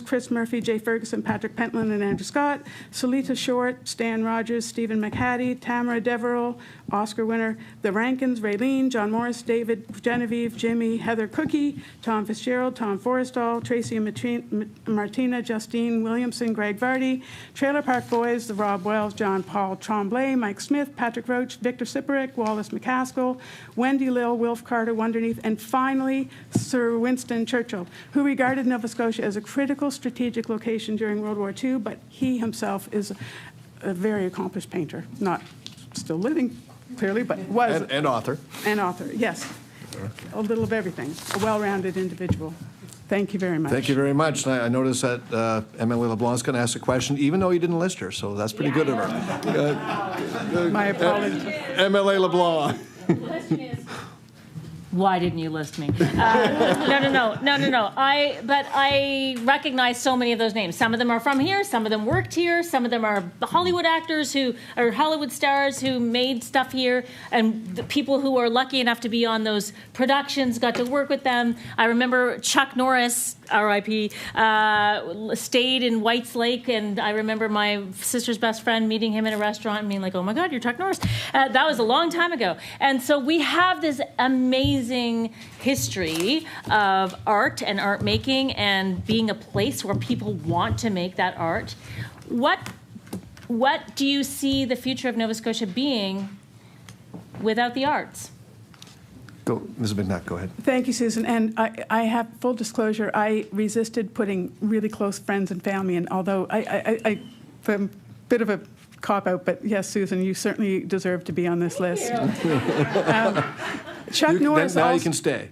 Chris Murphy, Jay Ferguson, Patrick Pentland, and Andrew Scott, Salita Short, Stan Rogers, Stephen McHattie, Tamara Deverell, Oscar winner, The Rankins, Raylene, John Morris, David Genevieve, Jimmy, Heather Cookie, Tom Fitzgerald, Tom Forrestal, Tracy Martina, Justine Williamson, Greg Vardy, Trailer Park Boys, the Rob Wells, John Paul Tremblay, Mike Smith, Patrick Roach, Victor Siperick, Wallace McCaskill, Wendy Lill, Wilf Carter, Wonderneath, and finally, Sir Winston Churchill, who regarded Nova Scotia as a critical strategic location during World War II, but he himself is a very accomplished painter, not still living, clearly, but was. And author. And author, yes. A little of everything, a well-rounded individual. Thank you very much. Thank you very much. I noticed that Emily LeBlanc's going to ask a question, even though you didn't list her, so that's pretty good of her. My apologies. Emily LeBlanc. Why didn't you list me? No. But I recognize so many of those names. Some of them are from here. Some of them worked here. Some of them are Hollywood actors who are Hollywood stars who made stuff here. And the people who are lucky enough to be on those productions got to work with them. I remember Chuck Norris, R.I.P., stayed in Whites Lake, and I remember my sister's best friend meeting him in a restaurant and being like, "Oh my God, you're Chuck Norris." That was a long time ago. And so we have this amazing history of art and art making and being a place where people want to make that art. What do you see the future of Nova Scotia being without the arts? Go, Ms. McNutt, go ahead. Thank you, Susan. And I have full disclosure, I resisted putting really close friends and family in, although I a bit of a cop-out, but yes, Susan, you certainly deserve to be on this list. Chuck Norris. Now you can stay.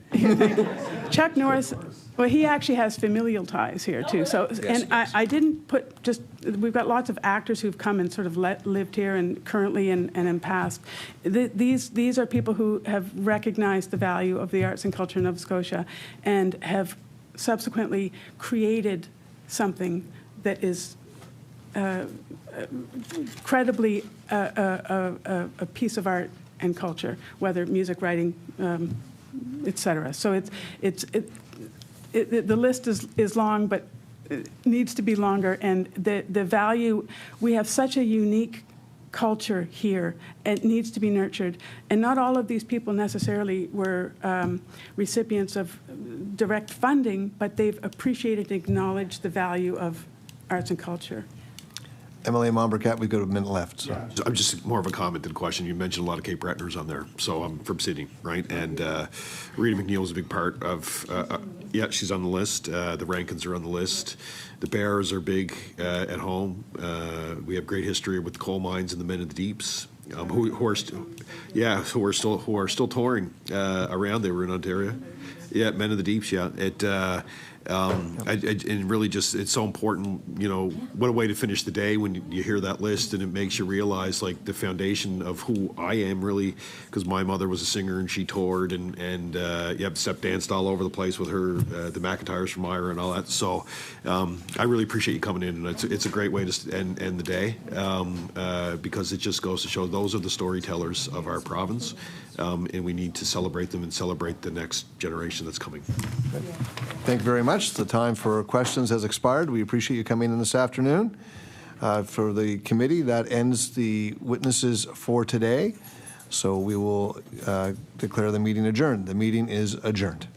Chuck Norris Well, he actually has familial ties here too. So, Yes, and I didn't put just. We've got lots of actors who've come and sort of lived here and currently and in past. These are people who have recognized the value of the arts and culture in Nova Scotia, and have subsequently created something that is credibly a piece of art and culture, whether music, writing, etc. So the list is long, but it needs to be longer. And the value, we have such a unique culture here. It needs to be nurtured. And not all of these people necessarily were recipients of direct funding, but they've appreciated and acknowledged the value of arts and culture. MLA Mombercat, we've got a minute left. So. I'm just more of a comment than a question. You mentioned a lot of Cape Bretoners on there, so I'm from Sydney, right? And Rita McNeil is a big part of. Yeah, she's on the list. The Rankins are on the list. The Bears are big at home. We have great history with the coal mines and the Men of the Deeps, who are still touring around. They were in Ontario. Yeah, Men of the Deeps. Yeah, and really just, it's so important, you know, what a way to finish the day when you hear that list, and it makes you realize like the foundation of who I am really, because my mother was a singer and she toured and step danced all over the place with her, the McIntyres from Ira and all that. So I really appreciate you coming in, and it's a great way to end the day because it just goes to show those are the storytellers of our province, and we need to celebrate them and celebrate the next generation that's coming. Thank you very much. The time for questions has expired. We appreciate you coming in this afternoon. For the committee, that ends the witnesses for today. So we will declare the meeting adjourned. The meeting is adjourned.